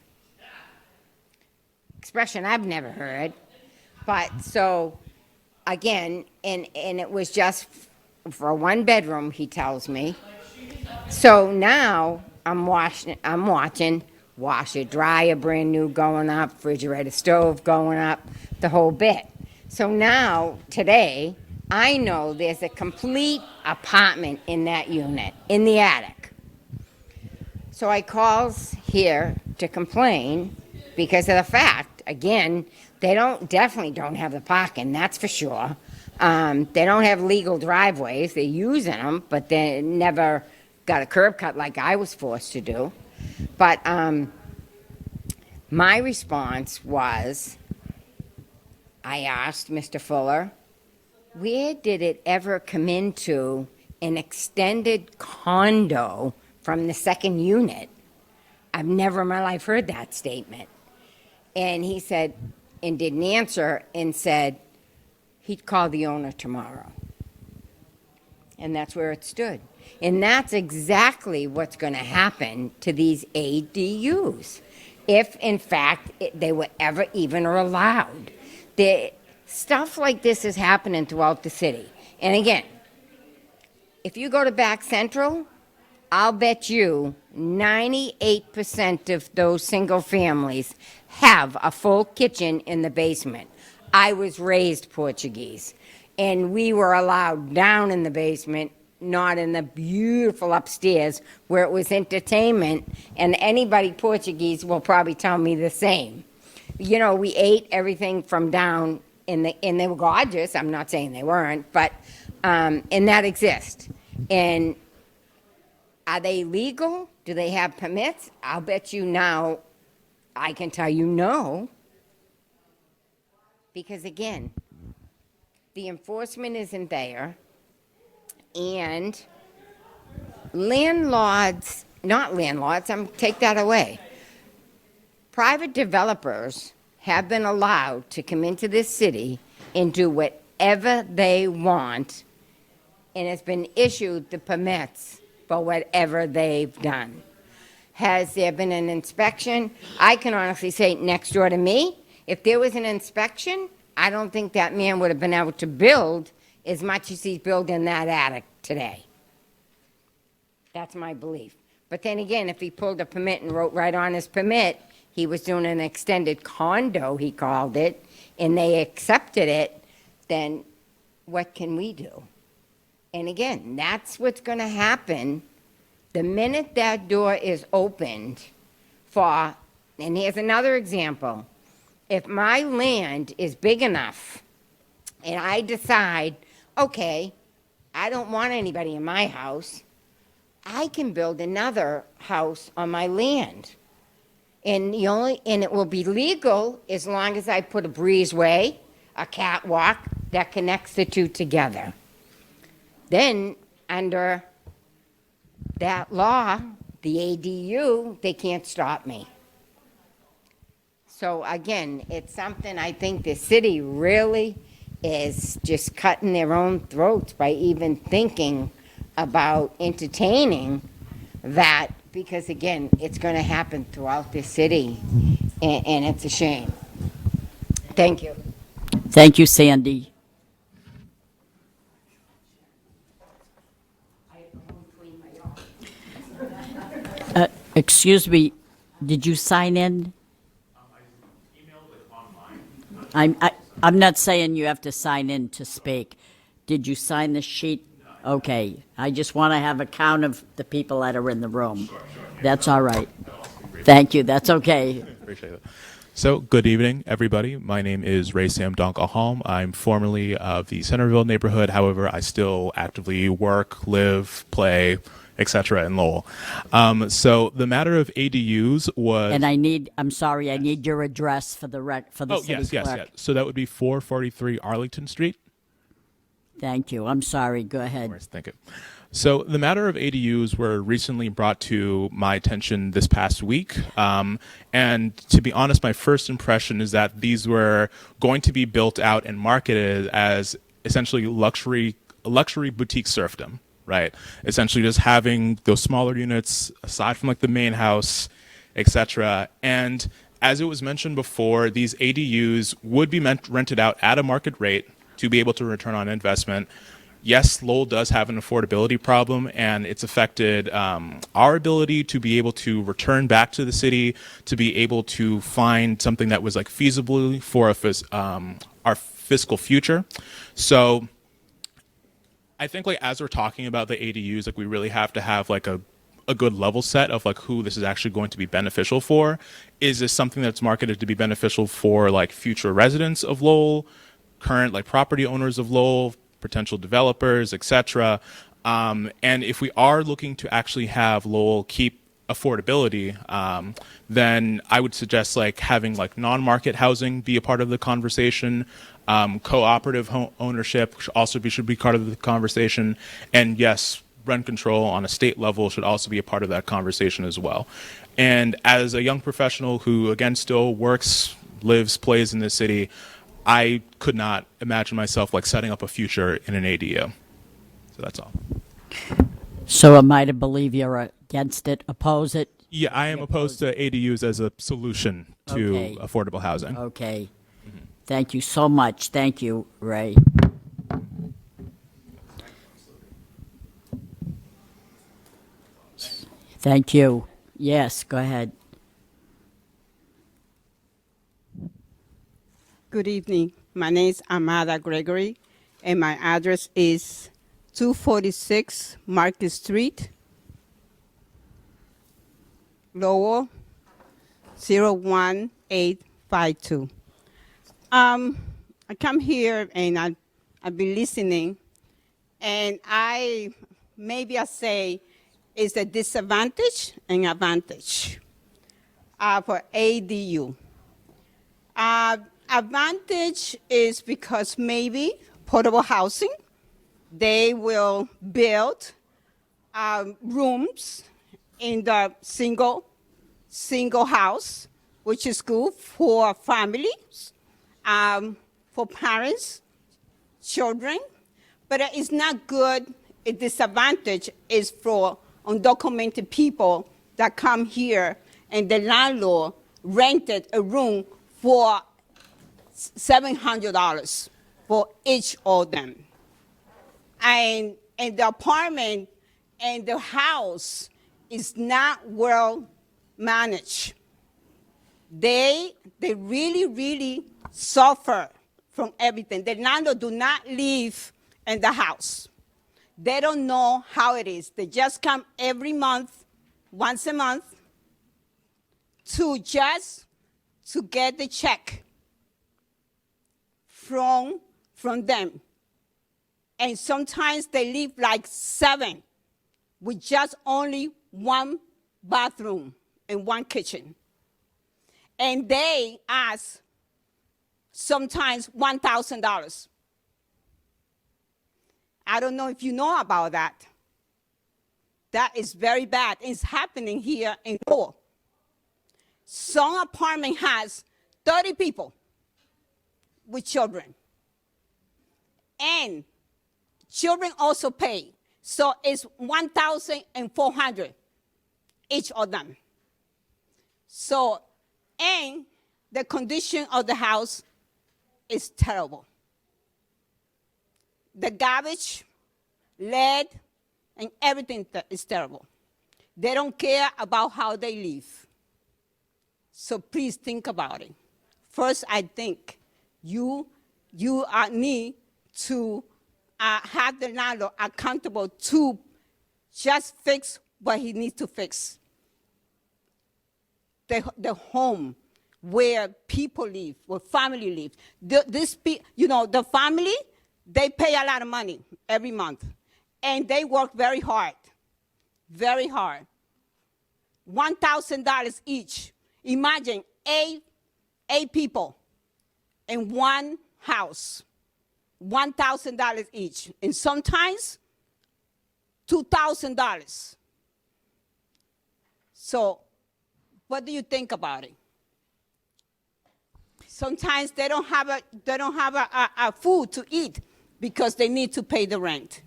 Expression I've never heard. But so, again, and it was just for a 1-bedroom, he tells me. So now I'm watching. washer, dryer, brand new going up, refrigerator, stove going up, the whole bit. So now, today, I know there's a complete apartment in that unit, in the attic. So I calls here to complain because of the fact, again, they definitely don't have the parking, that's for sure. They don't have legal driveways, they're using them, but they never got a curb cut like I was forced to do. But my response was, I asked Mr. Fuller, where did it ever come into an extended condo from the second unit? I've never in my life heard that statement. And he said, and didn't answer, and said he'd call the owner tomorrow. And that's where it stood. And that's exactly what's going to happen to these ADUs, if in fact they were ever even allowed. Stuff like this is happening throughout the city. And again, if you go to Back Central, I'll bet you 98% of those single families have a full kitchen in the basement. I was raised Portuguese, and we were allowed down in the basement, not in the beautiful upstairs where it was entertainment, and anybody Portuguese will probably tell me the same. You know, we ate everything from down, and they were gorgeous. I'm not saying they weren't, but, and that exists. And are they legal? Do they have permits? I'll bet you now, I can tell you no. Because again, the enforcement isn't there, and landlords, not landlords, take that away. Private developers have been allowed to come into this city and do whatever they want, and has been issued the permits for whatever they've done. Has there been an inspection? I can honestly say next door to me, if there was an inspection, I don't think that man would have been able to build as much as he's building that attic today. That's my belief. But then again, if he pulled a permit and wrote right on his permit, he was doing an extended condo, he called it, and they accepted it, then what can we do? And again, that's what's going to happen the minute that door is opened for, and here's another example. If my land is big enough and I decide, okay, I don't want anybody in my house, I can build another house on my land. And it will be legal as long as I put a breezeway, a catwalk that connects the two together. Then, under that law, the ADU, they can't stop me. So again, it's something I think the city really is just cutting their own throats by even thinking about entertaining that, because again, it's going to happen throughout the city, and it's a shame. Thank you. Thank you, Sandy. Excuse me, did you sign in? I'm not saying you have to sign in to speak. Did you sign the sheet? Okay, I just want to have a count of the people that are in the room. That's all right. Thank you, that's okay. Appreciate it. So, good evening, everybody. My name is Ray Sam Donkalholm. I'm formerly of the Centerville neighborhood. However, I still actively work, live, play, etc. in Lowell. So the matter of ADUs was... And I'm sorry, I need your address for the city clerk. Yes. So that would be 443 Arlington Street. Thank you. I'm sorry. Go ahead. Of course, thank you. So the matter of ADUs were recently brought to my attention this past week. And to be honest, my first impression is that these were going to be built out and marketed as essentially luxury boutique serfdom, right? Essentially just having those smaller units aside from like the main house, etc. And as it was mentioned before, these ADUs would be rented out at a market rate to be able to return on investment. yes, Lowell does have an affordability problem, and it's affected our ability to be able to return back to the city, to be able to find something that was like feasible for our fiscal future. So I think like as we're talking about the ADUs, like we really have to have like a good level set of like who this is actually going to be beneficial for. Is this something that's marketed to be beneficial for like future residents of Lowell, current like property owners of Lowell, potential developers, etc. And if we are looking to actually have Lowell keep affordability, then I would suggest like having like non-market housing be a part of the conversation. Cooperative home ownership should be part of the conversation, and yes, rent control on a state level should also be a part of that conversation as well. And as a young professional who again still works, lives, plays in this city, I could not imagine myself like setting up a future in an ADU. So that's all. So am I to believe you're against it, oppose it? Yeah, I am opposed to ADUs as a solution to Okay. affordable housing. Okay. Thank you so much. Thank you, Ray. Thank you. Yes, go ahead. Good evening. My name is Amada Gregory, and my address is 246 Market Street, Lowell, 01852. I come here and I've been listening, and I say it's a disadvantage and advantage for ADU. Advantage is because maybe portable housing, they will build rooms in the single house, which is good for families, for parents, children, but it's not good. A disadvantage is for undocumented people that come here and the landlord rented a room for $700 for each of them. And the apartment and the house is not well managed. They really, really suffer from everything. The landlord do not live in the house. They don't know how it is. They just come every month, once a month, to get the check from them. And sometimes they leave like 7 with just only 1 bathroom and 1 kitchen. And they ask sometimes $1,000. I don't know if you know about that. That is very bad. It's happening here in Lowell. Some apartment has 30 people with children. And children also pay. So it's $1,400 each of them. So, and the condition of the house is terrible. The garbage, lead, and everything is terrible. They don't care about how they live. So please think about it. First, I think you need to have the landlord accountable to just fix what he needs to fix. The home where people live, where family live. The family, they pay a lot of money every month, and they work very hard, very hard. $1,000 each. Imagine eight people in one house, $1,000 each, and sometimes $2,000. So, what do you think about it? Sometimes they don't have a food to eat because they need to pay the rent.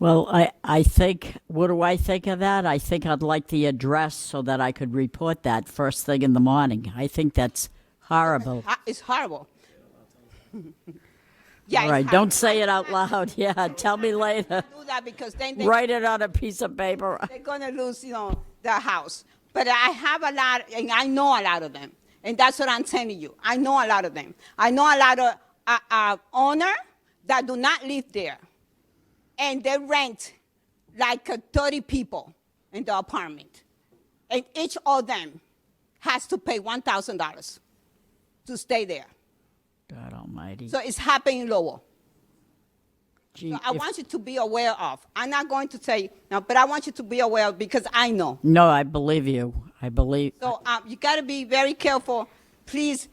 Well, I think, what do I think of that? I think I'd like the address so that I could report that first thing in the morning. I think that's horrible. It's horrible. Yeah, All right, don't say it out loud. Yeah, tell me later. do that because then they, Write it on a piece of paper. they're gonna lose, their house. But I have a lot, and I know a lot of them, and that's what I'm telling you. I know a lot of them. I know a lot of owner that do not live there, and they rent like 30 people in the apartment, and each of them has to pay $1,000 to stay there. God Almighty. So it's happening in Lowell. Gee, So I want you to be aware of. I'm not going to say no, but I want you to be aware of because I know. No, I believe you. I believe. So you got to be very careful. Please,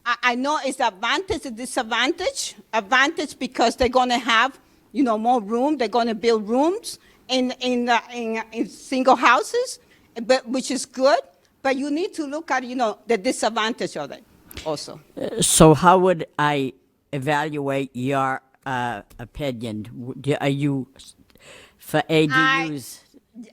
I know it's advantage and disadvantage. Advantage because they're going to have, more room. They're going to build rooms in single houses, which is good. But you need to look at, the disadvantage of it also. So how would I evaluate your opinion? Are you for ADUs?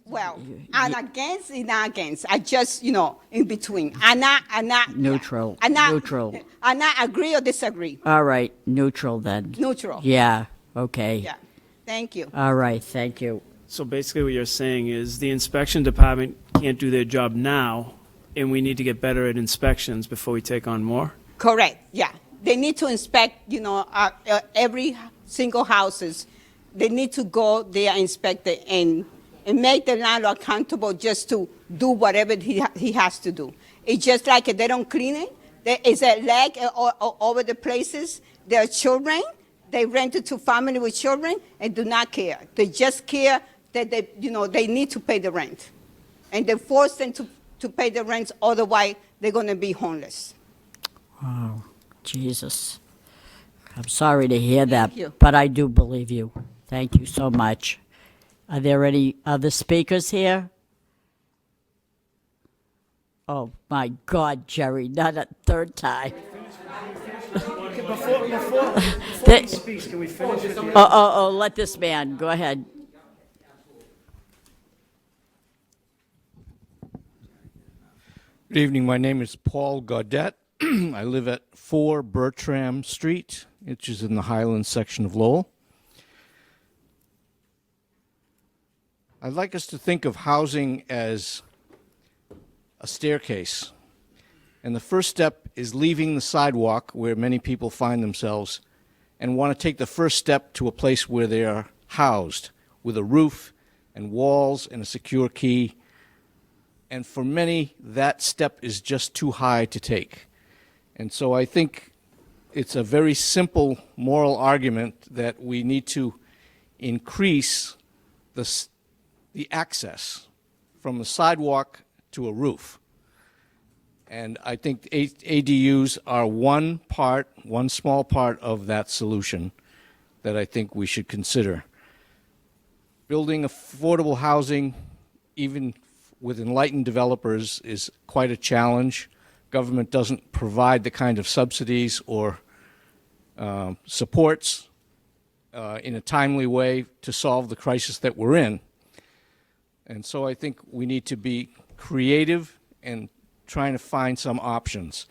Well, I'm against and not against. I just, in between. I'm not Neutral. Neutral. I'm not agree or disagree. All right, neutral then. Neutral. Yeah, okay. Yeah. Thank you. All right, thank you. So basically what you're saying is the inspection department can't do their job now, and we need to get better at inspections before we take on more? Correct, yeah. They need to inspect, every single houses. They need to go there, inspect it, and make the landlord accountable just to do whatever he has to do. It's just like if they don't clean it, there is a leg all over the places. There are children. They rent it to family with children and do not care. They just care that they need to pay the rent. And they force them to pay the rent, otherwise they're going to be homeless. Wow, Jesus. I'm sorry to hear that, you. but I do believe you. Thank you so much. Are there any other speakers here? Oh, my God, Jerry, not a third time. Before he speaks, can we finish it? Let this man, go ahead. Good evening. My name is Paul Gaudette. I live at 4 Bertram Street, which is in the Highlands section of Lowell. I'd like us to think of housing as a staircase. And the first step is leaving the sidewalk where many people find themselves and want to take the first step to a place where they are housed with a roof and walls and a secure key. And for many, that step is just too high to take. And so I think it's a very simple moral argument that we need to increase the access from the sidewalk to a roof. And I think ADUs are one small part of that solution that I think we should consider. Building affordable housing, even with enlightened developers, is quite a challenge. Government doesn't provide the kind of subsidies or supports in a timely way to solve the crisis that we're in. And so I think we need to be creative and trying to find some options.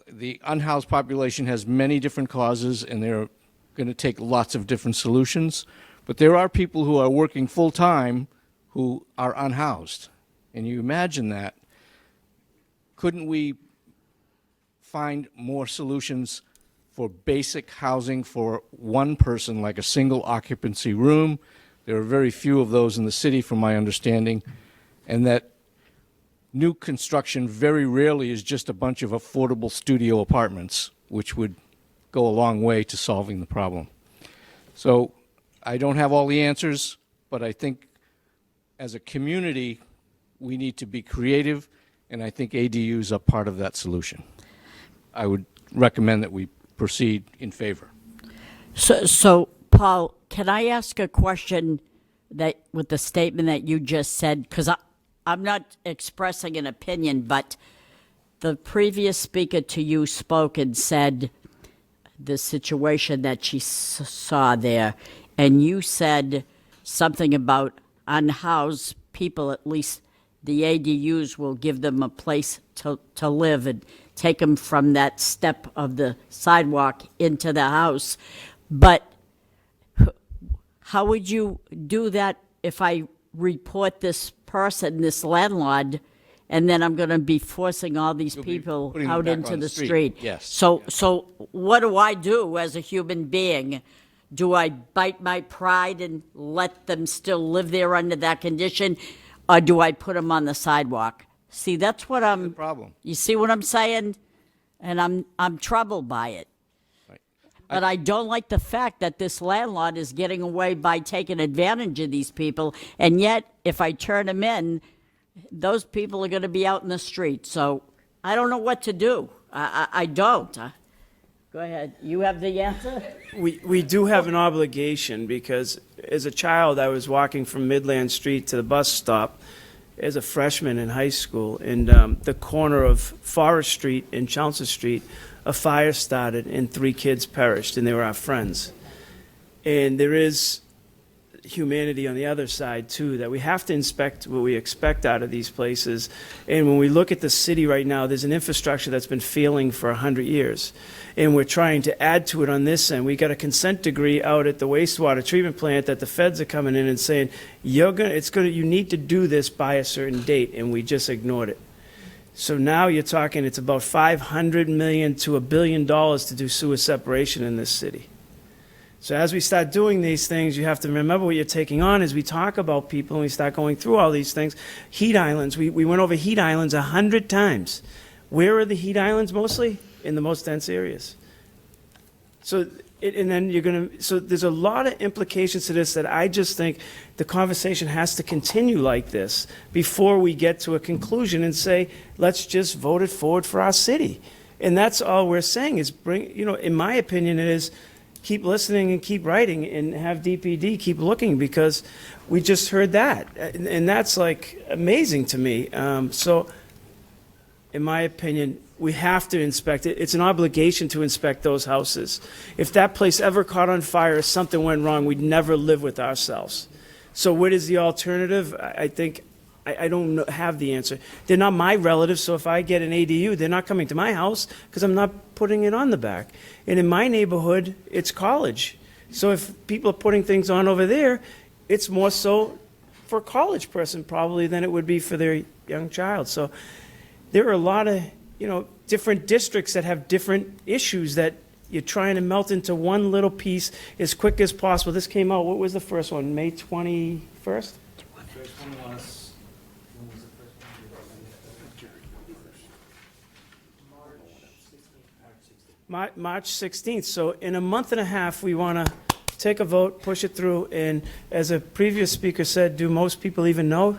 The unhoused population has many different causes, and they're going to take lots of different solutions. But there are people who are working full-time who are unhoused. And you imagine that. Couldn't we find more solutions for basic housing for one person, like a single occupancy room? There are very few of those in the city, from my understanding, and that new construction very rarely is just a bunch of affordable studio apartments, which would go a long way to solving the problem. So I don't have all the answers, but I think as a community, we need to be creative, and I think ADUs are part of that solution. I would recommend that we proceed in favor. So Paul, can I ask a question that with the statement that you just said? Because I'm not expressing an opinion, but the previous speaker to you spoke and said the situation that she saw there, and you said something about unhoused people, at least the ADUs will give them a place to live, and take them from that step of the sidewalk into the house. But how would you do that if I report this person, this landlord, and then I'm going to be forcing all these people putting them out back into on the the street, street? yes. So what do I do as a human being? Do I bite my pride and let them still live there under that condition, or do I put them on the sidewalk? See, that's what I'm. problem. You see what I'm saying? And I'm troubled by it. But I don't like the fact that this landlord is getting away by taking advantage of these people, and yet if I turn them in, those people are going to be out in the street. So I don't know what to do. I don't. Go ahead. You have the answer? We do have an obligation because as a child, I was walking from Midland Street to the bus stop as a freshman in high school. And the corner of Forest Street and Chelmsford Street, a fire started and 3 kids perished, and they were our friends. And there is humanity on the other side too, that we have to inspect what we expect out of these places. And when we look at the city right now, there's an infrastructure that's been failing for 100 years. And we're trying to add to it on this end. We got a consent decree out at the wastewater treatment plant that the feds are coming in and saying, you need to do this by a certain date, and we just ignored it. So now you're talking, it's about $500 million to $1 billion to do sewer separation in this city. So as we start doing these things, you have to remember what you're taking on as we talk about people and we start going through all these things. Heat islands, we went over heat islands 100 times. Where are the heat islands mostly? In the most dense areas. So there's a lot of implications to this that I just think the conversation has to continue like this before we get to a conclusion and say, let's just vote it forward for our city. And that's all we're saying is in my opinion, it is keep listening and keep writing and have DPD keep looking, because we just heard that. And that's like amazing to me. So in my opinion, we have to inspect it. It's an obligation to inspect those houses. If that place ever caught on fire, if something went wrong, we'd never live with ourselves. So what is the alternative? I think I don't have the answer. They're not my relatives, so if I get an ADU, they're not coming to my house because I'm not putting it on the back. And in my neighborhood, it's college. So if people are putting things on over there, it's more so for a college person probably than it would be for their young child. So there are a lot of, different districts that have different issues that you're trying to melt into one little piece as quick as possible. This came out, what was the first one, May 21st? First one was, March 16th. So in a month and a half, we want to take a vote, push it through, and as a previous speaker said, do most people even know?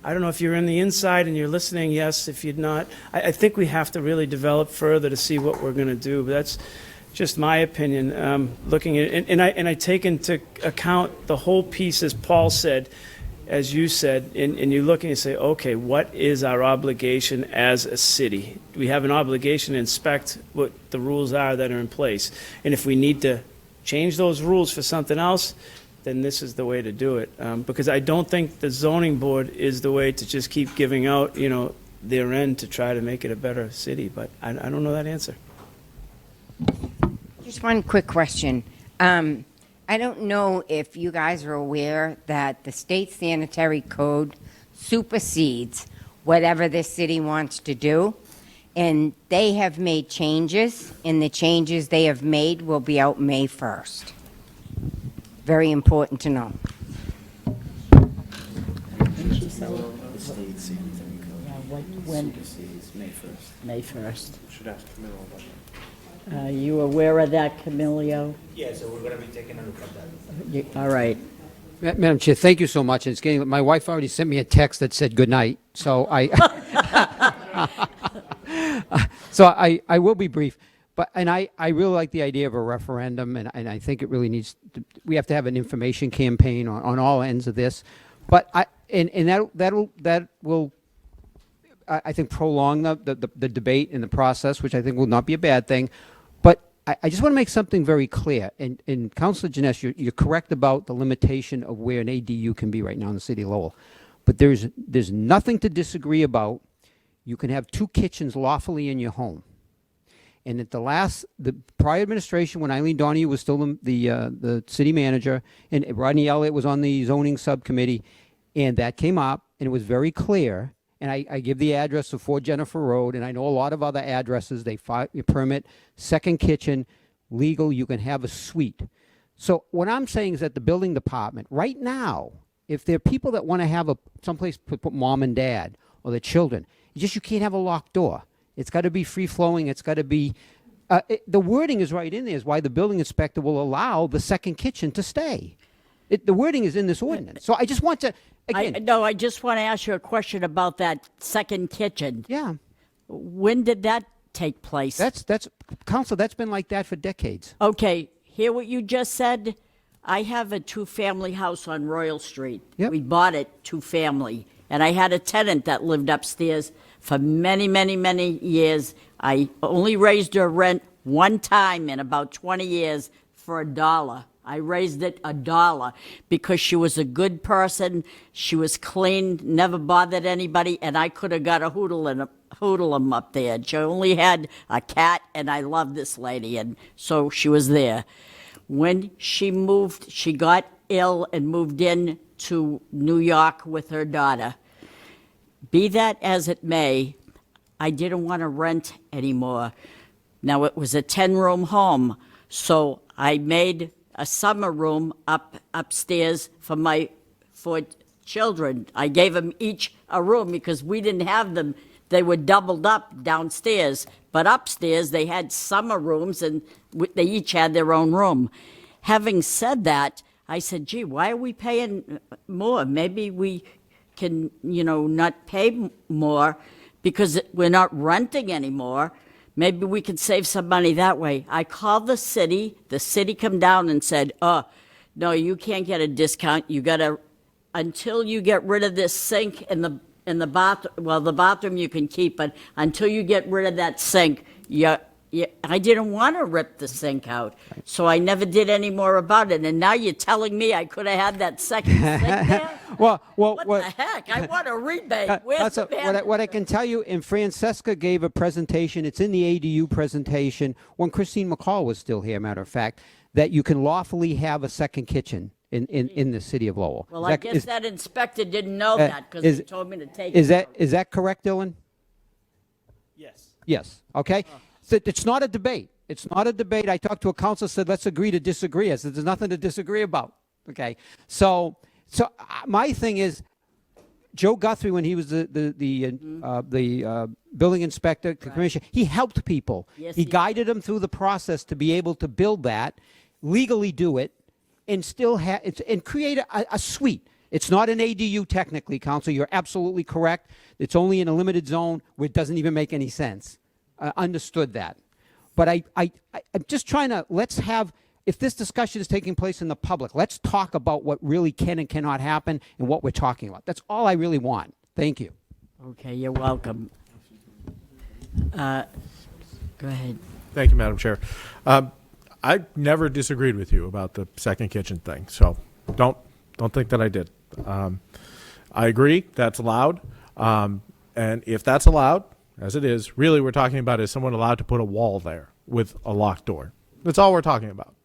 I don't know if you're in the inside and you're listening, yes. If you're not, I think we have to really develop further to see what we're going to do. But that's just my opinion. Looking at it, and I take into account the whole piece, as Paul said, as you said, and you look and you say, okay, what is our obligation as a city? We have an obligation to inspect what the rules are that are in place. And if we need to change those rules for something else, then this is the way to do it. Because I don't think the zoning board is the way to just keep giving out, their end to try to make it a better city. But I don't know that answer. Just one quick question. I don't know if you guys are aware that the state sanitary code supersedes whatever this city wants to do. And they have made changes, and the changes they have made will be out May 1st. Very important to know. When? May 1st. May 1st. Should ask Camilo about that. Are you aware of that, Camilio? Yeah, so we're going to be taking a look at that. All right. Madam Chair, thank you so much. It's getting, my wife already sent me a text that said good night, so I will be brief. But I really like the idea of a referendum, and I think it really needs to, we have to have an information campaign on all ends of this. But that will I think prolong the debate and the process, which I think will not be a bad thing. But I just want to make something very clear. And Councilor Janess, you're correct about the limitation of where an ADU can be right now in the city of Lowell. But there's nothing to disagree about you can have 2 kitchens lawfully in your home. And at the prior administration, when Eileen Donahue was still the city manager, and Rodney Elliott was on the zoning subcommittee, and that came up, and it was very clear. And I give the address of 4 Jennifer Road, and I know a lot of other addresses. They permit second kitchen, legal. You can have a suite. So what I'm saying is that the building department, right now, if there are people that want to have someplace to put mom and dad or their children, you can't have a locked door. It's got to be free-flowing. It's got to be the wording is right in there is why the building inspector will allow the second kitchen to stay. The wording is in this ordinance. So I just want to, again. I just want to ask you a question about that second kitchen. Yeah. When did that take place? That's Council, that's been like that for decades. Okay, hear what you just said? I have a 2-family house on Royal Street. Yep. We bought it 2-family, and I had a tenant that lived upstairs for many, many, many years. I only raised her rent one time in about 20 years for $1. I raised it $1 because she was a good person. She was clean, never bothered anybody, and I could have got a hoodlum up there. She only had a cat, and I loved this lady, and so she was there. When she moved, she got ill and moved in to New York with her daughter. Be that as it may, I didn't want to rent anymore. Now, it was a 10-room home, so I made a summer room upstairs for my 4 children. I gave them each a room because we didn't have them. They were doubled up downstairs, but upstairs they had summer rooms, and they each had their own room. Having said that, I said, gee, why are we paying more? Maybe we can, not pay more because we're not renting anymore. Maybe we could save some money that way. I called the city. The city come down and said, oh, no, you can't get a discount. You got to, until you get rid of this sink in the bathroom. Well, the bathroom you can keep, but until you get rid of that sink, I didn't want to rip the sink out, so I never did any more about it. And now you're telling me I could have had that second sink there? What the heck? I want a rebate. Where's the what I can tell you, and Francesca gave a presentation, it's in the ADU presentation, when Christine McCall was still here, matter of fact, that you can lawfully have a second kitchen in the city of Lowell. Well, I guess that inspector didn't know that because he told me to take it. Is that correct, Dylan? Yes. Yes. Okay. So it's not a debate. It's not a debate. I talked to a council, said, let's agree to disagree. I said, there's nothing to disagree about. Okay. So my thing is, Joe Guthrie, when he was the building inspector, commissioner, he helped people. Yes, he guided them through the process to be able to build that, legally do it, and still and create a suite. It's not an ADU technically, Council. You're absolutely correct. It's only in a limited zone where it doesn't even make any sense. Understood that. But I'm just trying to, if this discussion is taking place in the public, let's talk about what really can and cannot happen and what we're talking about. That's all I really want. Thank you. Okay, you're welcome. Go ahead. Thank you, Madam Chair. I never disagreed with you about the second kitchen thing, so don't think that I did. I agree that's allowed, and if that's allowed, as it is, really we're talking about is someone allowed to put a wall there with a locked door. That's all we're talking about.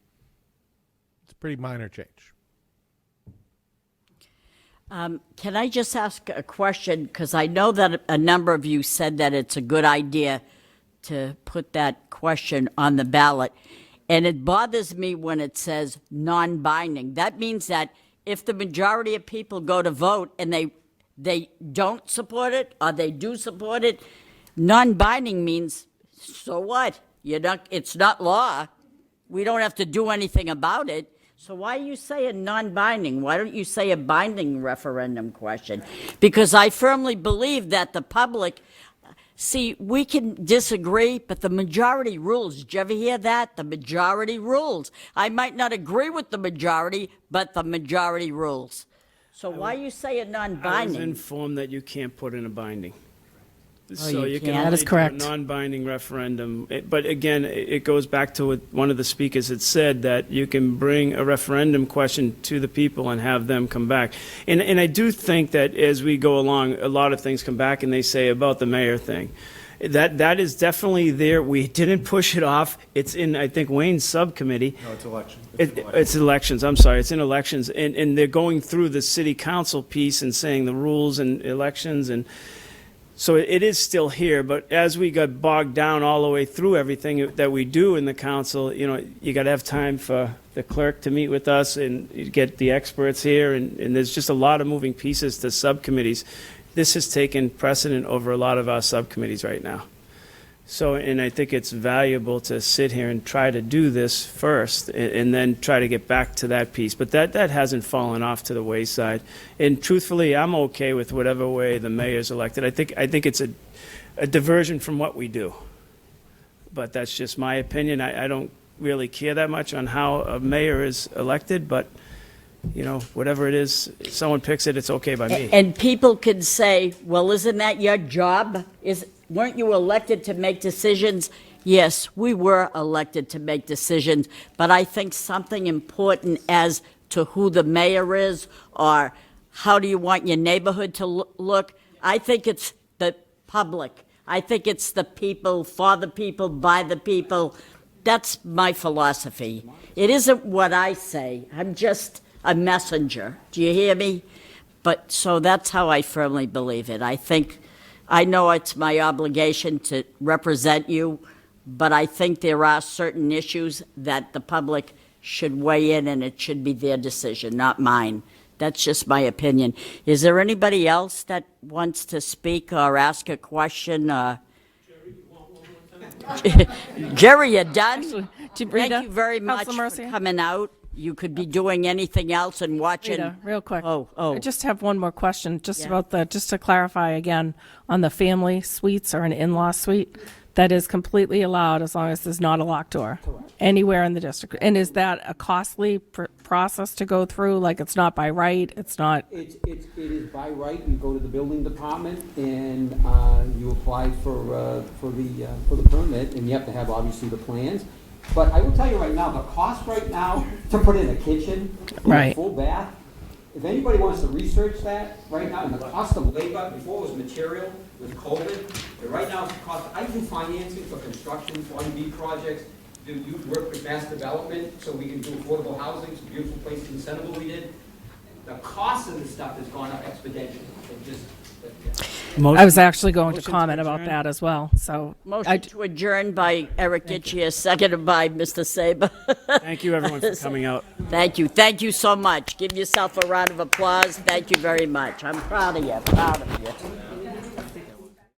It's a pretty minor change. Can I just ask a question? Because I know that a number of you said that it's a good idea to put that question on the ballot. And it bothers me when it says non-binding. That means that if the majority of people go to vote and they don't support it or they do support it, non-binding means, so what? It's not law. We don't have to do anything about it. So why are you saying non-binding? Why don't you say a binding referendum question? Because I firmly believe that the public, see, we can disagree, but the majority rules. Did you ever hear that? The majority rules. I might not agree with the majority, but the majority rules. So why are you saying I was non-binding? informed that you can't put in a binding. So you you can can't? only That is correct. do a non-binding referendum. But again, it goes back to what one of the speakers had said, that you can bring a referendum question to the people and have them come back. And I do think that as we go along, a lot of things come back and they say about the mayor thing. That is definitely there. We didn't push it off. It's in, I think, Wayne's subcommittee. No, it's election. It's elections. I'm sorry. It's in elections. And they're going through the city council piece and saying the rules and elections. And so it is still here. But as we got bogged down all the way through everything that we do in the council, you got to have time for the clerk to meet with us and you get the experts here. And there's just a lot of moving pieces to subcommittees. This has taken precedent over a lot of our subcommittees right now. So, and I think it's valuable to sit here and try to do this first and then try to get back to that piece. But that hasn't fallen off to the wayside. And truthfully, I'm okay with whatever way the mayor's elected. I think it's a diversion from what we do. But that's just my opinion. I don't really care that much on how a mayor is elected, but whatever it is, if someone picks it, it's okay by me. And people can say, well, isn't that your job? Weren't you elected to make decisions? Yes, we were elected to make decisions, but I think something important as to who the mayor is or how do you want your neighborhood to look, I think it's the public. I think it's the people, for the people, by the people. That's my philosophy. It isn't what I say. I'm just a messenger. Do you hear me? But so that's how I firmly believe it. I know it's my obligation to represent you, but I think there are certain issues that the public should weigh in and it should be their decision, not mine. That's just my opinion. Is there anybody else that wants to speak or ask a question? Jerry, you're done? Thank you very much for coming out. You could be doing anything else and watching. Rita, real quick. Oh. I just have one more question, just to clarify again, on the family suites or an in-law suite, that is completely allowed as long as there's not a locked door anywhere in the district. And is that a costly process to go through? Like, it's not by right, it's not? It is by right. You go to the building department and you apply for the permit, and you have to have obviously the plans. But I will tell you right now, the cost right now to put in a kitchen, a full bath, if anybody wants to research that right now, and the cost of labor, before it was material, with COVID, but right now it's the cost. I do financing for construction, 1B projects, do youth work with mass development, so we can do affordable housing, some beautiful places in Senegal we did. The cost of this stuff has gone up exponentially. I was actually going to comment about that as well. So Motion to adjourn by Eric Gitchia, seconded by Mr. Saber. Thank you, everyone, for coming out. Thank you. Thank you so much. Give yourself a round of applause. Thank you very much. I'm proud of you. Proud of you.